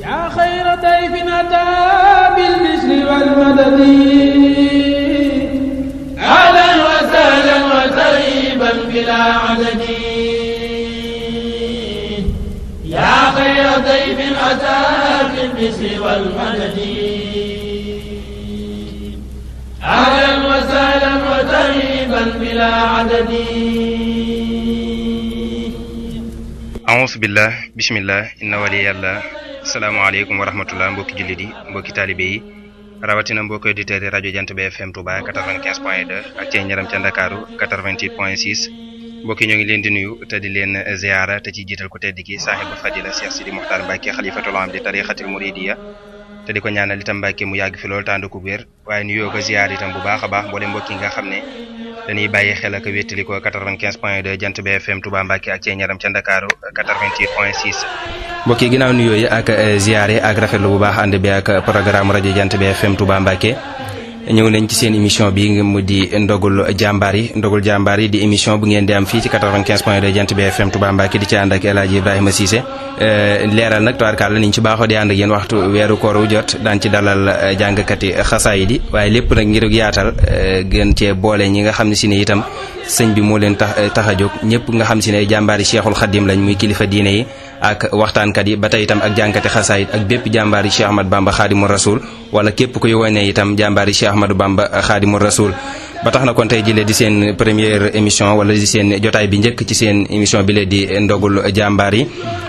yaa xayra dayfin ataa bil bishri wal madadi ahlan wa sahlan wa tarhiban bilaa adadi yaa xayra dayfin ataa bil bishri wal madadi ahlan wa sahlan wa tarhiban bilaa adadi. auzu billah bismillah inna waliyallah. asalaamaaleykum wa rahmatullah mbokki jullit yi mbokki taalibe yi rawatina mbokki auditeurs yi rajo Jant bi FM Touba 95.2 ak ci ñaram ca Ndakaaru 88.6 mbokki ñoo ngi leen di nuyu te di leen ziara te ci jiital ko tedd ki saaxibu fadila Cheikh Sidi Mokhtar Mbacke xalifatul am di tarixatil muridiya te di ko ñaanal itam Mbacke mu yàgg fi loolu tànd ko wér waaye nuyoo ko ziar itam bu baax a baax mboolem mbokki nga xam ne dañuy bàyyi xel ak wéttali ko 95.2 Jant bi FM Touba Mbacke ak ci ñaram ca Ndakaaru 88.6 mbokk yi ginnaaw nuyoo yi ak ziare ak rafetlu bu baax ànd bi ak programme rajo Jant bi FM Touba Mbacke ñëw nañ ci seen émission bi mu di ndogul jàmbaar yi di émission bu ngeen di am fii ci 95.2 Jant bi FM Touba Mbacke di ci ànd ak El Hadji Ibrahima Cissé leeral nag tubaarkàlla niñ ci baaxoo di ànd ak yéen waxtu weeru koor wu jot daan ci dalal jàngkati xasaayid yi waaye lépp nag ngir yaatal gën cee boole ñi nga xam ne si ne itam sëñ bi moo leen tax a jóg ñëpp nga xam si ne jàmbaari Cheikhul Khadim lañ muy kilifa diine yi ak waxtaankat yi ba tey itam ak jàngkati xasaayid ak bépp jàmbaari Cheikh Ahmad Bamba Khadimou Rasoul wala képp kuy wone itam jàmbaari Cheikh Ahmadou Bamba Khadimou Rasoul ba tax na kon tey jile di seen première émission wala di seen jotaay bi njëkk ci seen émission bi la di ndogul jàmbaar yi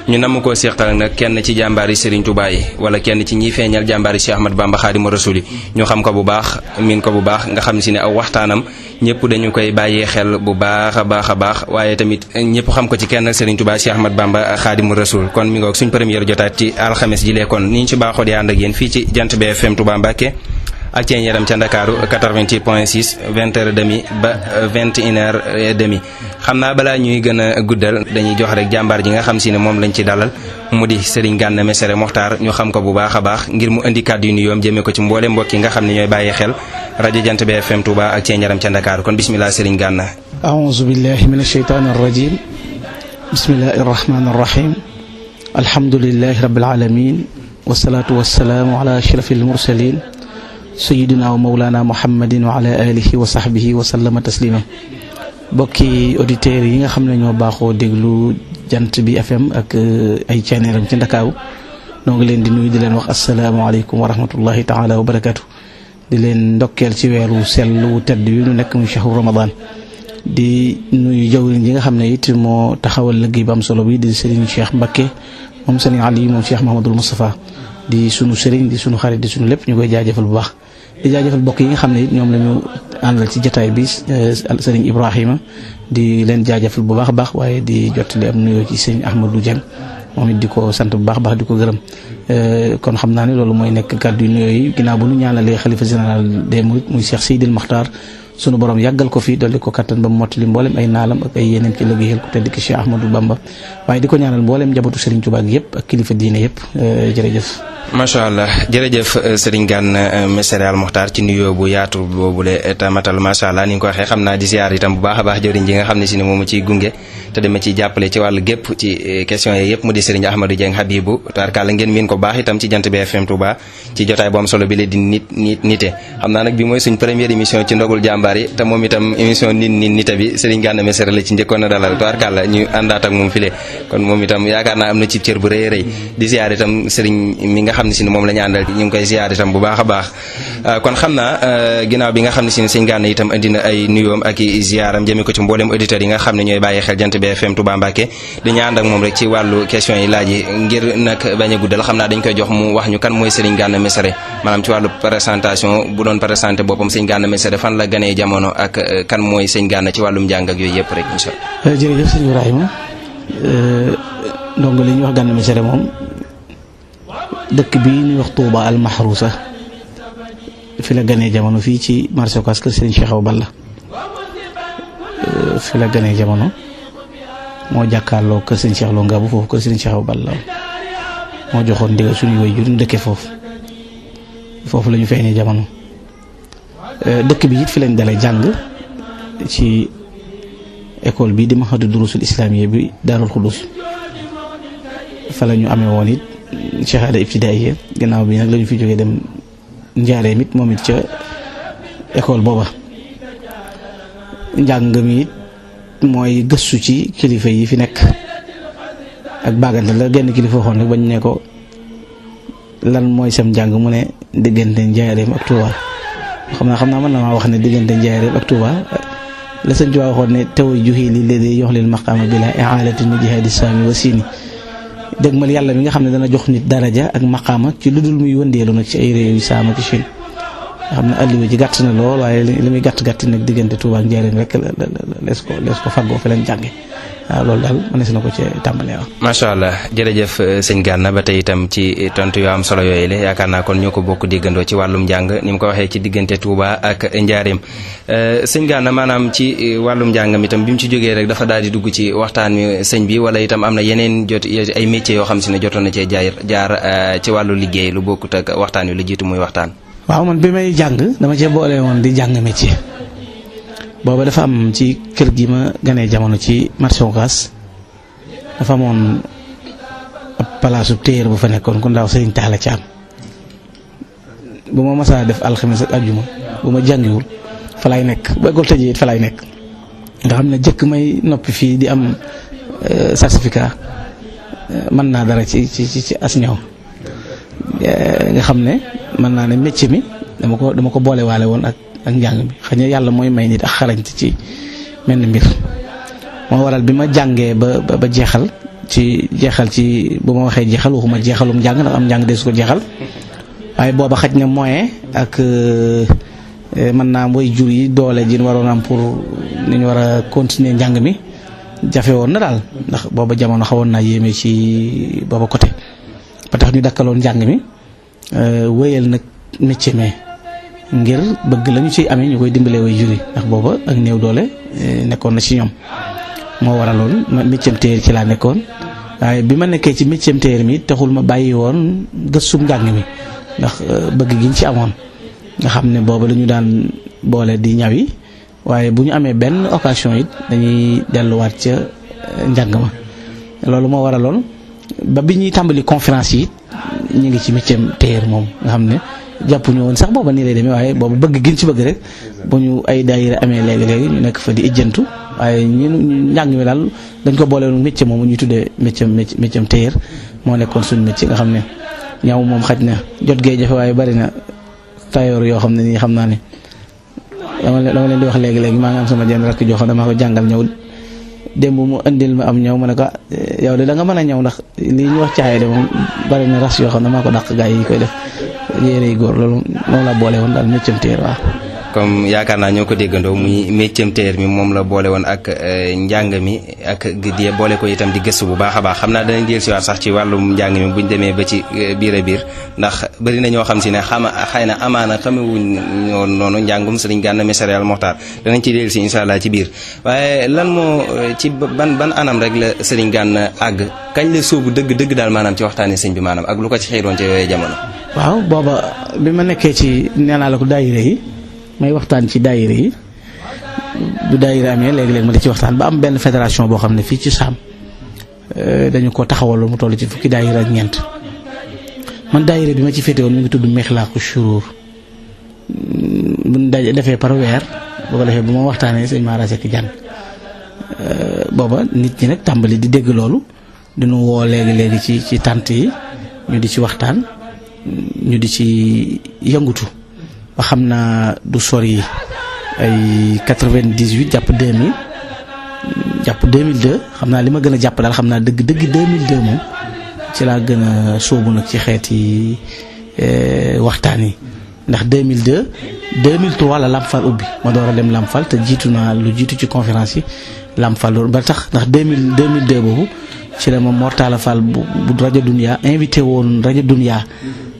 ñu namm koo seextal nag kenn ci jàmbaari Serigne Touba yi wala kenn ci ñiy feeñal jàmbaari Cheikh Ahmad Bamba Khadimou Rasoul yi ñu xam ko bu baax miin ko bu baax nga xam si ne aw waxtaanam ñëpp dañu koy bàyyee xel bu baax a baax waaye tamit ñëpp xam ko ci kenn Serigne Touba Cheikh Ahmad Bamba Khadimou Rasoul kon mi ngoog suñ première jotaay ci alxames ji lee kon ni ñu ci baaxoo di ànd ak yéen fii ci Jant bi FM Touba Mbacke ak ci yaram ca Ndakaaru 88.6 20h30 ba 21h30 xam naa balaa ñuy gën a guddal dañuy jox rek jàmbaar ji nga xam si ne moom lañ ci dalal mu di Serigne Gana Messere Mokhtar ñu xam ko bu baax a baax ngir mu indi kàddu yu nuyoom jëmee ko ci mboole mbokk yi nga xam ne ñooy bàyyi xel rajo Jant bi FM Touba ak ci yaram ca Ndakaaru kon bismillah Serigne Gana. a'uuzu billahi minash shaytaanir rajiim bismillahir rahmaanir rahiim alhamdulillahi rabbil aalamiin wassalaatu wassalaamu ala ashrafil mursaliin sayyidina wa mawlana muhammadin wa ala alihi wa sahbihi wa sallama taslima bokki auditeurs yi nga xam ne ñoo baaxoo déglu Jant bi FM ak ay channel ci Ndakaaru noo ngi leen di nuyu di leen wax asalaamaaleykum wa rahmatullahi taala wa barakatu di leen ndokkeel ci weeru sell wu tedd yu ñu nekk muy shahru ramadan di nuyu jawriñ yi nga xam ne it moo taxawal liggéey ba am solo bi di Serigne Cheikh Mbacké moom Serigne Ali moom Cheikh Mahamadul Moustapha di sunu Serigne di sunu xarit di sunu lépp ñu koy jaajëfal bu baax di jaajëfal bokk yi nga xam ne it ñoom la ñu àndal ci jotaay bi Serigne Ibrahima di leen jaajëfal bu baax a baax waaye di jottali am nuyoo ci Serigne Ahmadou Dieng moom it di ko sant bu baax baax di ko gërëm kon xam naa ne loolu mooy nekk kàddu yu nuyoo yi ginnaaw bu ñu ñaanalee xalifa général des mourides muy Cheikh Sidil Mokhtar sunu borom yàggal ko fi dolli ko kattan ba mu mottali mboolem ay naalam ak ay yeneen ci liggéeyal ko tedd ki Cheikh Ahmadou Bamba waaye di ko ñaanal mboolem njabootu Serigne Touba gi yëpp ak kilifa diine yëpp jërëjëf. macha allah jërëjëf Serigne Gana Messere Mokhtar ci nuyoo bu yaatu boobule tamatal macha allah ni nga ko waxee xam naa di ziar itam bu baax a baax jëriñ ji nga xam ne si ne moom ciy gunge te dama ciy jàppale ci wàllu gépp ci question yi yëpp mu di Serigne Ahmadou Dieng Habibou tubaarkàlla ngeen miin ko baax itam ci Jant bi FM Touba ci jotaay bu am solo bi la di nite xam naa nag bi mooy suñ première émission ci ndogul jàmbaar yi te moom itam émission nite bi Serigne Gana Messere la ci njëkkoon a dalal tubaarkàlla ñu àndaat ak moom file kon moom itam yaakaar naa am na ci cër bu rëy rëy di ziar itam Serigne mi nga xam ne si ne moom la ñu àndal ñu ngi koy ziar itam bu baax a baax kon xam naa ginnaaw bi nga xam ne si ne Serigne Gana itam indi na ay nuyoom ak i ziaram jëmee ko ci mboolem auditeurs yi nga xam ne ñooy bàyyi xel Jant bi FM Touba Mbacke dañu ànd ak moom rek ci wàllu question yi laaj yi ngir nag bañ a guddal xam naa dañ koy jox mu wax ñu kan mooy Serigne Gana Messere maanaam ci wàllu présentation bu doon présenté boppam Serigne Gana Messere fan la ganee jamono ak kan mooy Serigne Gana ci wàllum njàng ak yooyu yëpp rek incha allah. jërëjëf sëñ Ibrahima donc li ñuy wax Gana Messere moom dëkk bii ñuy wax Touba al Mahrousa fi la ganee jamono fii ci marché Ocass kër Serigne Cheikh Awa Balla fi la ganee jamono moo jàkkaarloo kër Serigne Cheikh Lo Ngabou foofu kër Serigne Cheikh Awa Balla moo joxoon ndigal suñu waajur ñu dëkkee foofu la ñu feeñee jamono dëkk bi it fi lañ dalee jàng ci école bi di Mahadu Durusul Islamiyya bi Daarul Xudus fa la ñu amee woon it shahada ibtidaaiya ginnaaw bi nag la ñu fi jógee dem Njaareem it moom it ca école booba. njàng mi it mooy gëstu ci kilifa yi fi nekk ak bàggante la genn kilifa waxoon rek bañ ne ko lan mooy sam njàng mu ne diggante Njaareem ak Touba xam naa mën na maa wax ne diggante Njaareem ak Touba la sëñ Touba waxoon ne taw juxi li léegi yox leen maqaama bi la i'aalatin min jihaadi saami wa siini dëgmal yàlla mi nga xam ne dana jox nit daraja ak maqaama ci lu dul muy wëndeelu nag ci ay réew yu saam ak Chine nga xam ne alliwa ji gàtt na lool waaye li muy gàtt nag diggante Touba ak Njaareem rek lees ko faggoo fi leen jànge waaw loolu daal mënees na ko ci tàmbalee wax. macha allah jërëjëf sëñ Gana ba tey itam ci tontu yoo am solo yooyu la yaakaar naa kon ñoo ko bokk déggandoo ci wàllum njàng ni mu ko waxee ci diggante Touba ak Njaareem sëñ Gana maanaam ci wàllum njàngam itam bi mu ci jógee rek dafa daal di dugg ci waxtaan wi sëñ bi wala itam am na yeneen ay métiers yoo xam si ne jotoon na cee jaar ci wàllu liggéey lu bokkut ak waxtaan wi lu jiitu muy waxtaan. waaw man bi may jàng dama cee boole woon di jàng métier. booba dafa am ci kër gi ma ganee jamono ci marché Ocass dafa amoon ab palaasu téer bu fa nekkoon ku ndaw Sëriñ Taala Caam bu ma masaa def alxames ak àjjuma bu ma jàngiwul fa lay nekk bu école tëjee it fa lay nekk nga xam ne jëkk may noppi fii di am certificat mën naa dara ci as ñaw nga xam ne mën naa ne métier mi dama ko boole waale woon ak njàng bi xëy na yàlla mooy may nit ak xarañte ci mel ni mbir moo waral bi ma jàngee ba jeexal ci bu ma waxee jeexal waxuma jeexalum njàng ndax am njàng deesu ko jeexal waaye booba xaj na moyen ak mën naa way jur yi doole ji waroon am pour ni ñu war a continuer njàng mi jafe woon na daal ndax booba jamono xawoon naa yéeme ci booba côté ba tax ñu dakkaloon njàng mi wéyal nag métier mi ngir bëgg lañu ciy amee ñu koy dimbalee way juri ndax booba ak néew doole nekkoon na ci ñoom moo waraloon métier téer ci laa nekkoon waaye bi ma nekkee ci métier téer mi taxul ma bàyyi woon gëstum njàng mi ndax bëgg giñ ci amoon nga xam ne booba dañu daan boole di ñawi waaye bu ñu amee benn occasion it dañuy delluwaat ca njàng ma loolu moo waraloon ba bi ñuy tàmbali conférence yi ñu ngi ci métier téer moom nga xam ne jàppuñu woon sax booba nii lay demee waaye booba bëgg giñ ci bëgg rek bu ñu ay daayira amee léegi ñu nekk fa di ijjantu waaye ñu njàng mi daal dañ ko boole woon métier moomu ñuy tuddee métier téer moo nekkoon suñu métier nga xam ne ñaw moom xaj na jot gee jafe waaye bari na tayoor yoo xam ne nii xam naa ne dama leen di wax léegi maa ngi am sama jenn rakk joo xam ne maa ko jàngal ñëw démb mu indil ma am ñëw ma ne ko yow de da nga mën a ñëw ndax lii ñu wax caaye de moom bari na ras yoo xam ne maa ko dàq gaa yi koy def yére yi góor loolu moom la boole woon daal métier téer waaw. comme yaakaar naa ñoo ko déggandoo muy métier téer mi moom la boole woon ak njàng mi ak di boole ko itam di gëstu bu baax a baax xam naa danañ jël si waat sax ci wàllum njàng mi buñ demee ba ci biir a biir ndax bëri na ñoo xam si ne xëy na amaana xamewuñ noonu njàngum Sëriñ Gana Messere al Mokhtar danañ ci dellu si incha allah ci biir waaye lan moo ci ban anam rek la Sëriñ Gana àgg kañ la sóobu dëgg daal maanaam ci waxtaanee sëñ bi maanaam ak lu ko ci xiiroon ci yooyu jamono. waaw booba bi ma nekkee ci nee naa la ko daayira yi may waxtaan ci daayira yi bu daayira amee léegi-léegi ma di ci waxtaan ba am benn fédération boo xam ne fii ci Saam dañu ko taxawaloon mu toll ci fukki daayira ak ñeent man daayira bi ma ci féete woon mi ngi tudd Mexlaaku Shuruur buñ defee par weer boo ko defee bu ma waxtaanee sëñ Mara Seck jàng booba nit ñi nag tàmbali di dégg loolu dinu woo léegi ci tànt yi ñu di ci waxtaan ñu di ci yëngutu ba xam naa du sori ay 98 jàpp 2000 jàpp 2002 xam naa li ma gën a jàpp daal xam naa dëgg 2002 moom ci laa gën a sóobu nag ci xeeti waxtaan yi ndax 2003 la Lamfal ubbi ma door a dem Lamfal te jiitu naa lu jiitu ci conférence yi Lamfal loolu ba tax ndax 2002 boobu ci la ma Mortala Fall bu rajo Dunya invité woon rajo Dunya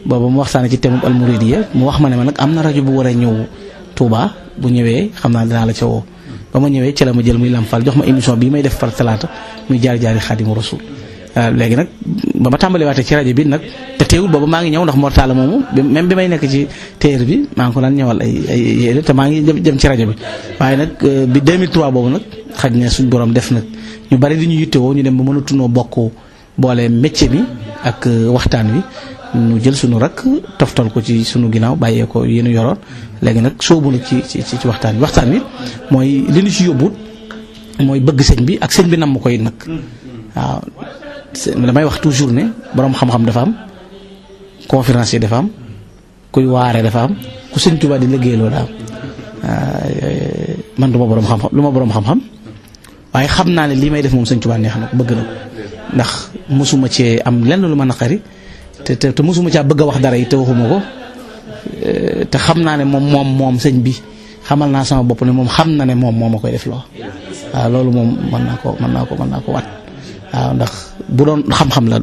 booba mu waxtaanee ci thème almouridiya mu wax ma ne ma nag am na rajo bu war a ñëw Touba bu ñëwee xam naa dinaa la ca woo ba ma ñëwee ci la ma jël muy Lamfal jox ma émission bii may def par talaata muy jaar-jaari Xaadimu Rasuul léegi nag ba ma tàmbaliwaatee ci rajo bi nag te teewul booba maa ngi ñëw ndax Mortala moomu même bi may nekk ci téer bi maa ngi ko daan ñëwal ay yére te maa ngi jëm ci rajo bi waaye nag bi 2003 boobu nag xaj na suñ borom def nag ñu bari di ñu yittewoo ñu dem ba mënatunoo bokk boole métier mi ak waxtaan wi ñu jël sunu rakk toftal ko ci sunu ginnaaw bàyyee ko yéen yoroon léegi nag soobu na ci waxtaan wi mooy li ñu ci yóbbut mooy bëgg sëñ bi ak sëñ bi nam ma koy nag waaw damay wax toujours ne boroom xam-xam dafa am conférencier dafa am kuy waare dafa am ku sëñ Tuubaa di liggéeyloo daa am man du ma boroom xam-xam lu ma boroom xam-xam waaye xam naa ne lii may def moom sëñ Tuubaa neex na ko bëgg na ko ndax mosuma cee am lenn lu ma naqari te mosuma caa bëgg a wax dara yi te waxuma ko te xam naa ne moom sëñ bi xamal naa sama bopp ne moom xam na ne moom moo ma koy def loo waaw loolu moom mën naa ko wat waaw ndax bu doon xam-xam la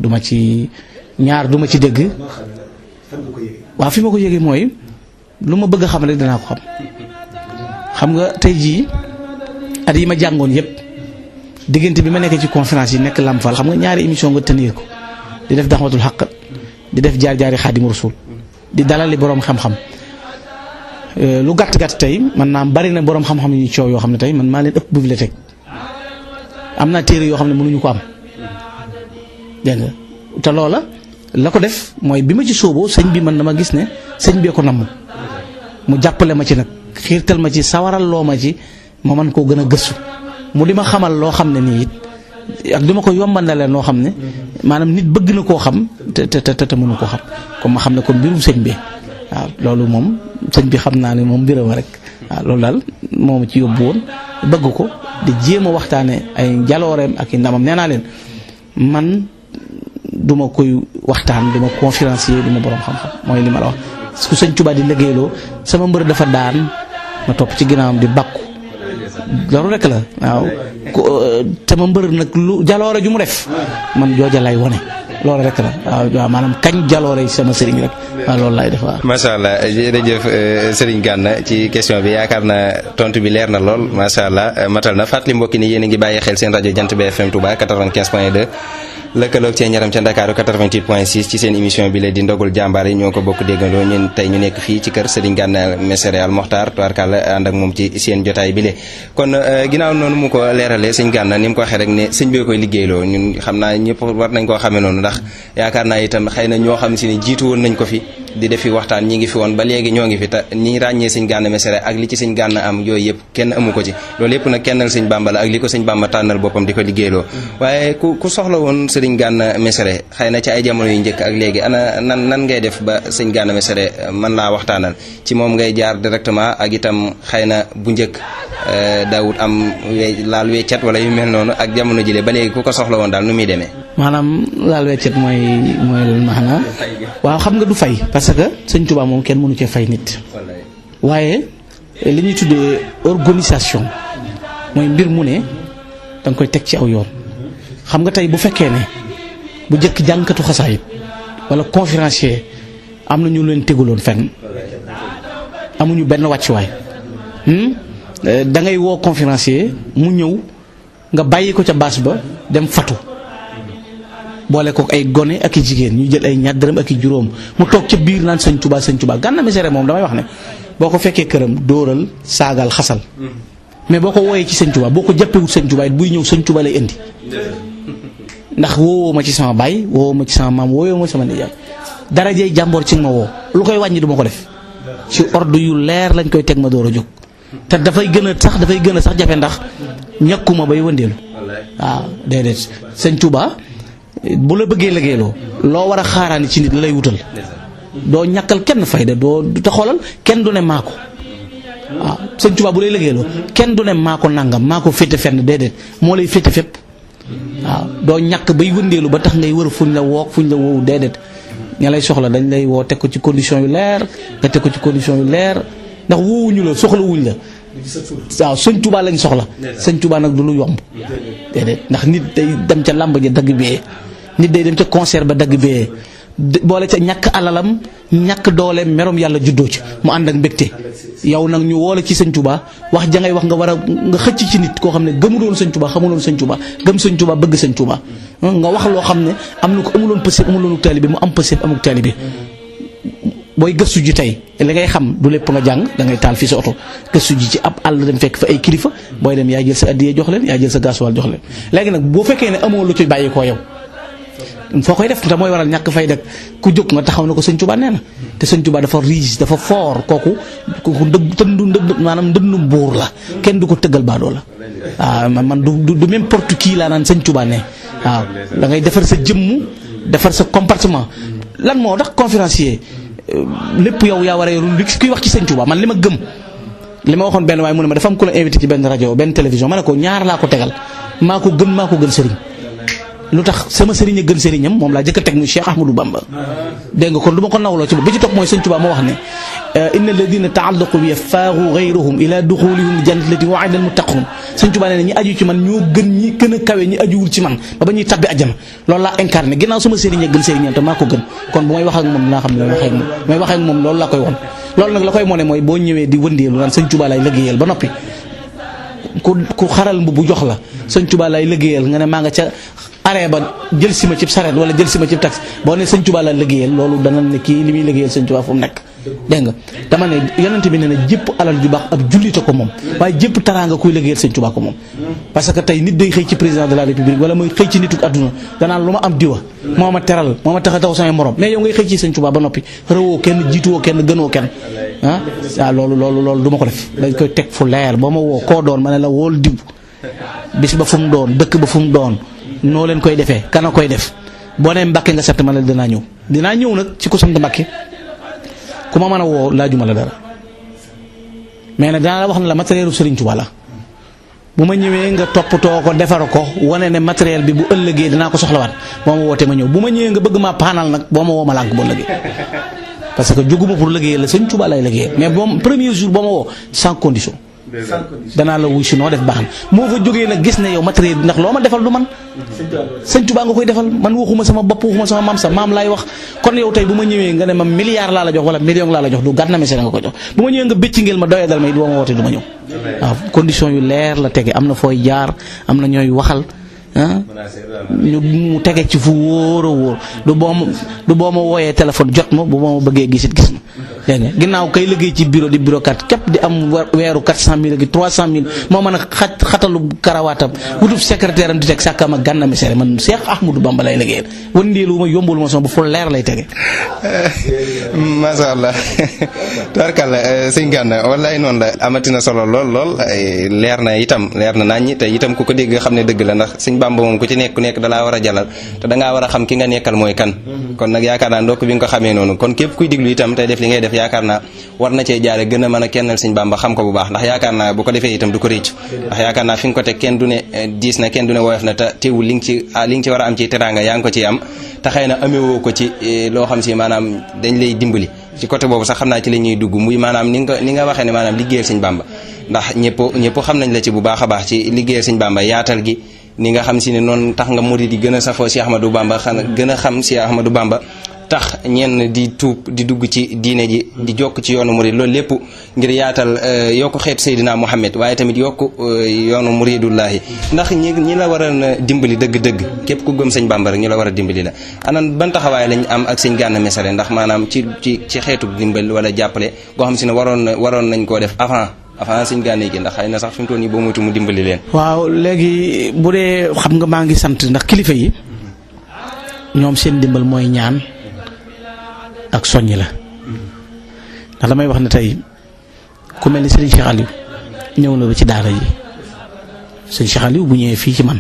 du ma ci dégg waaw fi ma ko yëgee mooy lu ma bëgg a xam rek danaa ko xam nga tey jii at yi ma jàngoon yëpp diggante bi ma nekkee ci conférence yi nekk Lamfal xam nga ñaari émission nga tenir ko di def daxwatul xaq di def jaar-jaari Xaadimu Rasuul di dalali boroom xam-xam lu gàtt-gàtt tey man naa bari na boroom xam-xam yu coow yoo xam ne tey man maa leen ëpp bibliothèque am naa téere yoo xam ne mënuñu ko am dégg nga te loola la ko def mooy bi ma ci sóoboo sëñ bi man dama gis ne sëñ bee ko namm mu jàppale ma ci nag xiirtal ma ci sawaral loo ma ci ma mën koo gën a gëstu mu di ma xamal loo xam ne nii it ak di ma ko yombandale noo xam ne maanaam nit bëgg na koo xam te mënu koo xam comme ma xam ne kon mbirum sëñ bi waaw loolu moom sëñ bi xam naa ne moom mbiram rek waaw loolu daal moom ci yóbbu woon bëgg ko di jéem a waxtaane ay jalooreem ak i ndamam nee naa leen man duma koy waxtaan duma conférencier duma borom xam-xam mooy li ma la wax ku sëñ Tuubaa di liggéeyloo sama mbër dafa daan ma topp ci ginnaawam di bakku loolu rek la waaw sama mbër nag lu jaloore ju mu def man jooja lay wone loolu rek la waaw maanaam kañ jaloore sama sëriñ rek waaw loolu laay def waaw. macha allah jërëjëf Serigne Gana ci question bi yaakaar naa tontu bi leer na lool macha allah matal na fàttali mbokki ni yéen a ngi bàyyi xel seen rajo Jant bi FM Touba 95.2. lëkkaloog seen yaram ca Ndakaaru 88.6 ci seen émission bi la di ndogul jàmbaar yi ñoo ko bokk déggandoo ñun tey ñu nekk fii ci kër Serigne Gana Messere Al Mokhtar tubaarkàlla ànd ak moom ci seen jotaay bi le kon ginnaaw noonu mu ko leeralee sëñ Gana ni mu ko waxee rek ne sëñ bee koy liggéeyloo ñun xam naa ñëpp war nañ koo xamee noonu ndax yaakaar naa itam xëy na ñoo xam si ne jiitu woon nañ ko fi di defi waxtaan ñi ngi fi woon ba léegi ñoo ngi fi te ñi ràññee sëñ Gana Messere ak li ci sëñ Gana am yooyu yëpp kenn amu ko ci loolu yëpp nag kennal sëñ Bàmba la ak li ko sëñ Bàmba tànnal boppam di ko liggéeyloo waaye ku soxla woon sëriñ Gana Messere xëy na ci ay jamono yu njëkk ak léegi ana nan ngay def ba sëñ Gana Messere mën laa waxtaanal ci moom ngay jaar directement ak itam xëy na bu njëkk daawut am laal weccat wala yu mel noonu ak jamono jile ba léegi ku ko soxla woon daal nu muy demee. maanaam laal weccat mooy maanaam waaw xam nga du fay parce que sëñ Tuubaa moom kenn mënu cee fay nit waaye li ñuy tuddee organisation mooy mbir mu ne danga koy teg ci aw yoon xam nga tey bu fekkee ne bu jëkk jànkatu xasaayit wala conférencier am na ñu leen teguloon fenn amuñu benn wàccuwaay da ngay woo conférencier mu ñëw nga bàyyi ko ca baas ba dem fatu boole ko ay gone ak i jigéen ñu jël ay ñaar dërëm ak i juróom mu toog ca biir naan sëñ Tuubaa sëñ Tuubaa Gana Messere moom damay wax ne boo ko fekkee këram dóoral saagal xasal mais boo ko wooyee ci sëñ Tuubaa boo ko jàppewut sëñ Tuubaa it buy ñëw sëñ Tuubaa lay indi ndax woowoo ma ci sama baay woowoo ma ci sama maam woowoo ma sama nijaay darajey jàmboor ci nga ma woo lu koy wàññi du ma ko def ci ordre yu leer lañ koy teg ma door a jóg te dafay gën a sax jafe ndax ñàkkuma bay wëndeelu waaw déedéet sëñ Tuubaa bu la bëggee liggéeyloo loo war a xaaraani ci nit la lay wutal doo ñàkkal kenn fayda doo te xoolal kenn du ne maa ko waaw sëñ Tuubaa bu lay liggéeyloo kenn du ne maa ko nangam maa ko féete fenn déedéet moo lay féete fépp waaw doo ñàkk bay wëndeelu ba tax ngay wër fuñ la wook fuñ la woowu déedéet ña lay soxla dañ lay woo teg ko ci condition yu leer nga teg ko ci condition yu leer ndax woowuñu la soxla wuñ la waaw sëñ Tuubaa lañ soxla sëñ Tuubaa nag du lu yomb déedéet ndax nit day dem ca làmb ja dagg bee nit day dem ca concert ba dagg bee boole ca ñàkk alalam ñàkk dooleem merom yàlla juddoo ci mu ànd ak mbégte yow nag ñu woole ci sëñ Tuubaa wax ja ngay wax nga war a nga xëcc ci nit koo xam ne gëmuloon sëñ Tuubaa xamuloon sëñ Tuubaa gëm sëñ Tuubaa bëgg sëñ Tuubaa nga wax loo xam ne am na ko amuloon pësëb amuloon taalibe mu am pësëb amuk taalibe booy gëstu ji tey li ngay xam du lépp nga jàng da ngay taal fii sa oto gëstu ji ci ab àll dem fekk fa ay kilifa booy dem yaa jël sa addiyee jox leen yaa jël sa gaasuwaal jox leen léegi nag boo fekkee ne amoo lu ci bàyyi koo yow foo koy def te mooy waral ñàkk fay dëkk ku jóg nga taxaw na ko sëñ Tuubaa nee na te sëñ Tuubaa dafa riche dafa fort kooku ndënd maanaam ndëndu buur la kenn du ko tëggal baadoo la waaw man du n'importe qui laa naan sëñ Tuubaa ne waaw da ngay defar sa jëmm defar sa comportement lan moo tax conférencier lépp yow yaa war a yor li kuy wax ci sëñ Tuubaa man li ma gëm li ma waxoon benn waaye mu ne ma dafa am ku la invité ci benn rajo benn télévision ma ne ko ñaar laa ko tegal maa ko gën sëriñ lu tax sama sëriñ a gën sëriñam moom laa jëkk a teg muy Cheikh Ahmadou Bamba dégg nga kon du ma ko nawloo ci bopp bi ci topp mooy sëñ Tuubaa moo wax ne inna alladina taallaqu bi faaru gayruhum ila duxulihum jannati lati wa'ida almuttaqun sëñ Tuubaa nee na ñi aju ci man ñoo gën ñi gën a kawe ñi ajuwul ci man ba ñuy tabbi àjjana loolu laa incarné ginnaaw sama sëriñ a gën sëriñam te maa ko gën kon bu may wax ak moom naa xam ne may wax ak moom loolu laa koy won loolu nag la koy mone mooy boo ñëwee di wëndeelu naan sëñ Tuubaa lay liggéeyal ba noppi ku xaral mbubb jox la sëñ Tuubaa lay liggéeyal nga ne maa nga ca aree ba jël si ma ci sareet wala jël si ma ci taxi boo ne sëñ Tuubaa la liggéeyal loolu dana ne kii li muy liggéeyal sëñ Tuubaa fu mu nekk dégg nga dama ne yonent bi ne na jépp alal ju baax ab jullite ko moom waaye jépp taraanga kuy liggéeyal sëñ Tuubaa ko moom parce que tey nit day xëy ci président de la république wala muy xëy ci nituk àdduna danaan lu ma am diwa moo ma teral moo ma tax a taxaw samay morom mais yow ngay xëy ci sëñ Tuubaa ba noppi rëwoo kenn jiituwoo kenn gënoo kenn loolu du ma ko def dañ koy teg fu leer boo ma woo koo doon ma ne la wool diw bis ba fu mu doon dëkk ba fu mu doon noo leen koy defee kana koy def boo nee Mbàkke nga sant ma la dinaa ñëw nag ci ku sant Mbàkke ku ma mën a woo laajuma la dara mais nag dinaa la wax ne la matériel u Sëriñ Tuubaa la bu ma ñëwee nga toppatoo ko defar ko wane ne matériel bi bu ëllëgee dinaa ko soxlawaat boo ma wootee ma ñëw bu ma ñëwee nga bëgg maa paanal nag boo ma woo ma lànk boo ëllëgee parce que jóguma pour liggéeyal la Sëriñ Tuubaa lay liggéeyal mais boo premier jour boo ma woo sans condition danaa la wuy si noo def baax na moo fa jógee nag gis ne yow matériel bi ndax loo ma defal du man sëñ Tuubaa nga koy defal man waxuma sama bopp waxuma sama maam sa maam laay wax kon yow tey bu ma ñëwee nga ne ma milliard laa la jox wala million laa la jox du Gana Messere nga ko jox bu ma ñëwee nga bëcc ngeel ma doyee dal may du ma woote du ma ñëw waaw condition yu leer la tege am na fooy jaar am na ñooy waxal ñu mu tege ci fu wóor a wóor du boo ma wooyee téléphone jot ma bu ma bëggee gisit gis ma dégg nga ginnaaw kay liggéey ci bureau di bureaucrate képp di am weeru 400 000 ak 300 000 moo mën a xatalu karawaatam wutub secrétaire am di teg sàkkam ak Gana Messere man Cheikh Ahmadou Bamba lay liggéeyal wëndeelu ma yombul ma sama bu fu leer lay tege. macha allah tubarkalla sëñ Gana wallaay noonu la amatina solo lool leer na naññi te itam ku ko dégg nga xam ne dëgg la ndax sëñ Bamba moom ku ci nekk dalaa war a jalal te dangaa war a xam ki nga nekkal mooy kan kon nag yaakaar naa ndokk bi nga ko xamee noonu kon képp kuy diglu itam tey def li ngay def yaakaar naa war na cee jaare gën a mën a kennal sëñ Bamba xam ko bu baax ndax yaakaar naa bu ko defee itam du ko réccu ndax yaakaar naa fi nga ko teg kenn du ne diis na kenn du ne woyof na te teewul li nga ci war a am ci teraanga yaa ngi ko ciy am te xëy na amewoo ko ci loo xam si maanaam dañ lay dimbali ci côté boobu sax xam naa ci la ñuy dugg muy maanaam ni nga waxee ne maanaam liggéeyal sëñ Bamba ndax ñëpp xam nañ la ci bu baax a baax ci liggéeyal sëñ Bamba yaatal gi ni nga xam si ne noonu tax nga murid yi gën a safoo Cheikh Ahmadou Bamba gën a xam Cheikh Ahmadou Bamba tax ñenn di tuub di dugg ci diine ji di jokk ci yoonu murid loolu lépp ngir yaatal yokku xeetu Seydina Muhammad waaye tamit yokku yoonu muridullahi ndax ñi la war a dimbali dëgg-dëgg képp ku gëm sëñ Bamba rek ñu la war a dimbali la anan ban taxawaay lañ am ak sëñ Gana Messere ndax maanaam ci xeetu dimbali wala jàppale goo xam si ne waroon nañ koo def avant sëñ Gana gi ndax xëy na sax fi mu toll nii boo moytu mu dimbali leen. waaw léegi bu dee xam nga maa ngi sant ndax kilifa yi ñoom seen dimbal mooy ñaan ak soññi la ndax damay wax ne tey ku mel ni Serigne Cheikh Aliou ñëw na ba ci daara ji Serigne Cheikh Aliou bu ñëwee fii ci man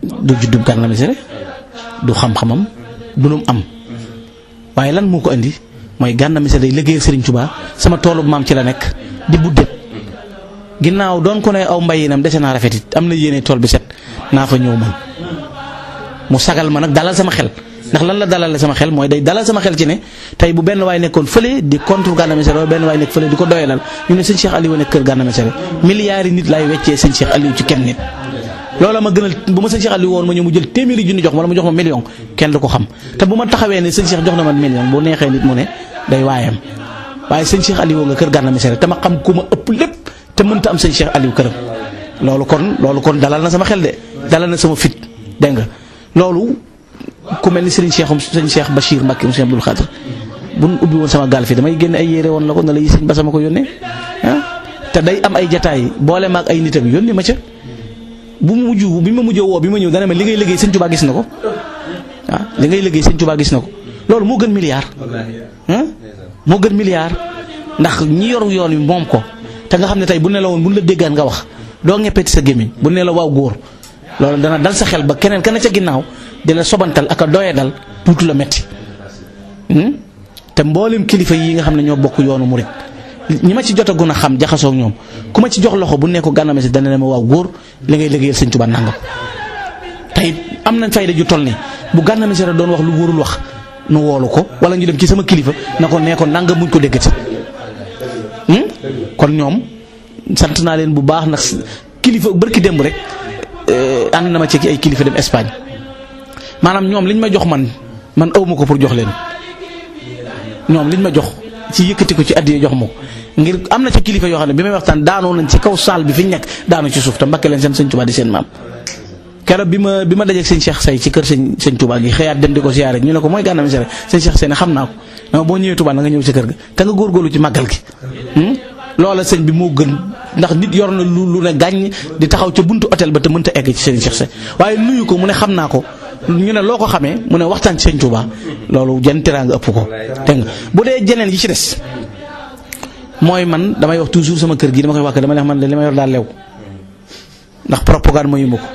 du juddub Gana Messere du xam-xamam du lu mu am waaye lan moo ko andi mooy Gana Messere day liggéeyal Serigne Touba sama toolu maam ci la nekk di buddet ginnaaw doon ko ne aw mbayinam dese naa rafet it am na yéene tool bi set naa fa ñëw man mu sagal ma nag dalal sama xel ndax lan la dalal sama xel mooy day dalal sama xel ci ne tey bu benn waay nekkoon fële di contre Gana Messere wala benn waay nekk fële di ko doyalal ñu ne sëñ Cheikh Aliou nekk kër Gana Messere milliards yi nit laay weccee sëñ Cheikh Aliou ci kenn nit loola ma gënal bu ma sëñ Cheikh Aliou woon ma ñëw mu jël téeméeri junni jox ma wala mu jox ma million kenn du ko xam te bu ma taxawee ne sëñ Cheikh jox na ma million bu neexee nit mu ne day waayam waaye sëñ Cheikh Aliou nga kër Gana Messere te ma xam ku ma ëpp lépp te mënta am sëñ Cheikh Aliou këram loolu kon dalal na sama xel de dalal na sama fit dégg nga loolu ku mel ni sëñ Cheikh Bachir Mbacke Sëñ Abdoul Khadir bu nu ubbi woon sama gaal fi damay génne ay yére woon la ko na la yi sëñ Basa ma ko yónnee te day am ay jataay boole maag ay nitam yónnee ma ca bi ma mujjee woo bi ma ñëw dana ma liggéey sëñ Tuubaa gis na ko ah li ngay liggéey sëñ Tuubaa gis na ko loolu moo gën milliard moo gën milliard ndax ñi yor yoon wi moom ko te nga xam ne tey bu ne la woon bu ñu la déggaan nga wax doo ñeppeeti sa gémmiñ bu ne la waaw góor loolu dana dal sa xel ba keneen ka ne ca ginnaaw di la sobantal ak a doye dal tuuti la metti te mboolem kilifa yi nga xam ne ñoo bokk yoonu murit ñi ma ci jotagun a xam jaxasoo ak ñoom ku ma ci jox loxo bu nekk Gana Messere dana ne ma waaw góor li ngay liggéeyal sëñ Tuubaa nangam tey am nañ fayda ju toll ni bu Gana Messere doon wax lu wóorul wax nu woolu ko wala ñu dem ci sama kilifa na ko nee ko nangam muñ ko déggati kon ñoom sant naa leen bu baax ndax kilifa barki démb rek ànd na ma ci ay kilifa dem Espagne maanaam ñoom liñ ma jox man awma ko pour jox leen ñoom liñ ma jox ci yëkkati ko ci addiya jox ma ko ngir am na ci kilifa yoo xam ne bi may waxtaan daanoo nañ ci kaw saal bi fi ñu nekk daanu ci suuf te mbakke leen seen sëñ Tuubaa di seen maam keroog bi ma dajeeg sëñ Cheikh Say ci kër sëñ Tuubaa gi xëyaat dem di ko siyaare ñu ne ko mooy Gana Messere sëñ Cheikh Say ne xam naa ko dama boo ñëwee Tuubaa na nga ñëw ci kër ga te nga góorgóorlu ci màggal gi loola sëñ bi moo gën ndax nit yor na lu ne gàññ di taxaw ca buntu hôtel ba te mënta egg ci sëñ Cheikh Say waaye nuyu ko mu ne xam naa ko ñu ne loo ko xamee mu ne waxtaan ci sëñ Tuubaa loolu jën teraanga ëpp ko dégg nga bu dee jeneen yi ci des mooy man damay wax toujours sama kër gi dama koy wax dama ne man li ma yor daal lew ndax propagande mayu ma ko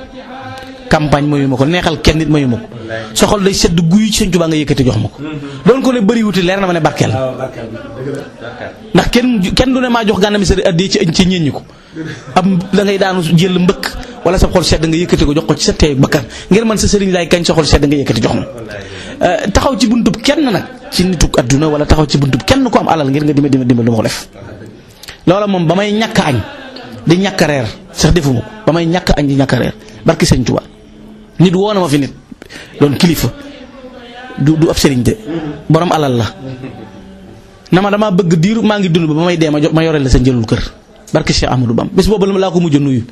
campagne mayu ma ko neexal kenn nit mayu ma ko soxal day sedd guy ci sëñ Tuubaa nga yëkkati jox ma ko doon ko ne bëri wuti leer na ma ne barkeel ndax kenn du ne maa jox Gana Messere addi ci ñeññi ko am da ngay daanu jël mbëkk wala sa xol sedd nga yëkkati ko jox ko ci sa teey bakkan ngir man sa sëriñ laay kañ sa xol sedd nga yëkkati jox ma taxaw ci buntub kenn nag ci nituk adduna wala taxaw ci buntub kenn ko am alal ngir nga dimba du ma ko def loola moom ba may ñàkk añ di ñàkk reer sax defuma ko ba may ñàkk añ di ñàkk reer barki sëñ Tuubaa nit woo na ma fi nit doon kilifa du ab sëriñ de borom alal la na ma damaa bëgg diiru maa ngi dund ba may dee ma yoreel la sa njëlul kër barki Cheikh Ahmadou Bam bis boobu laa ko mujj nuyu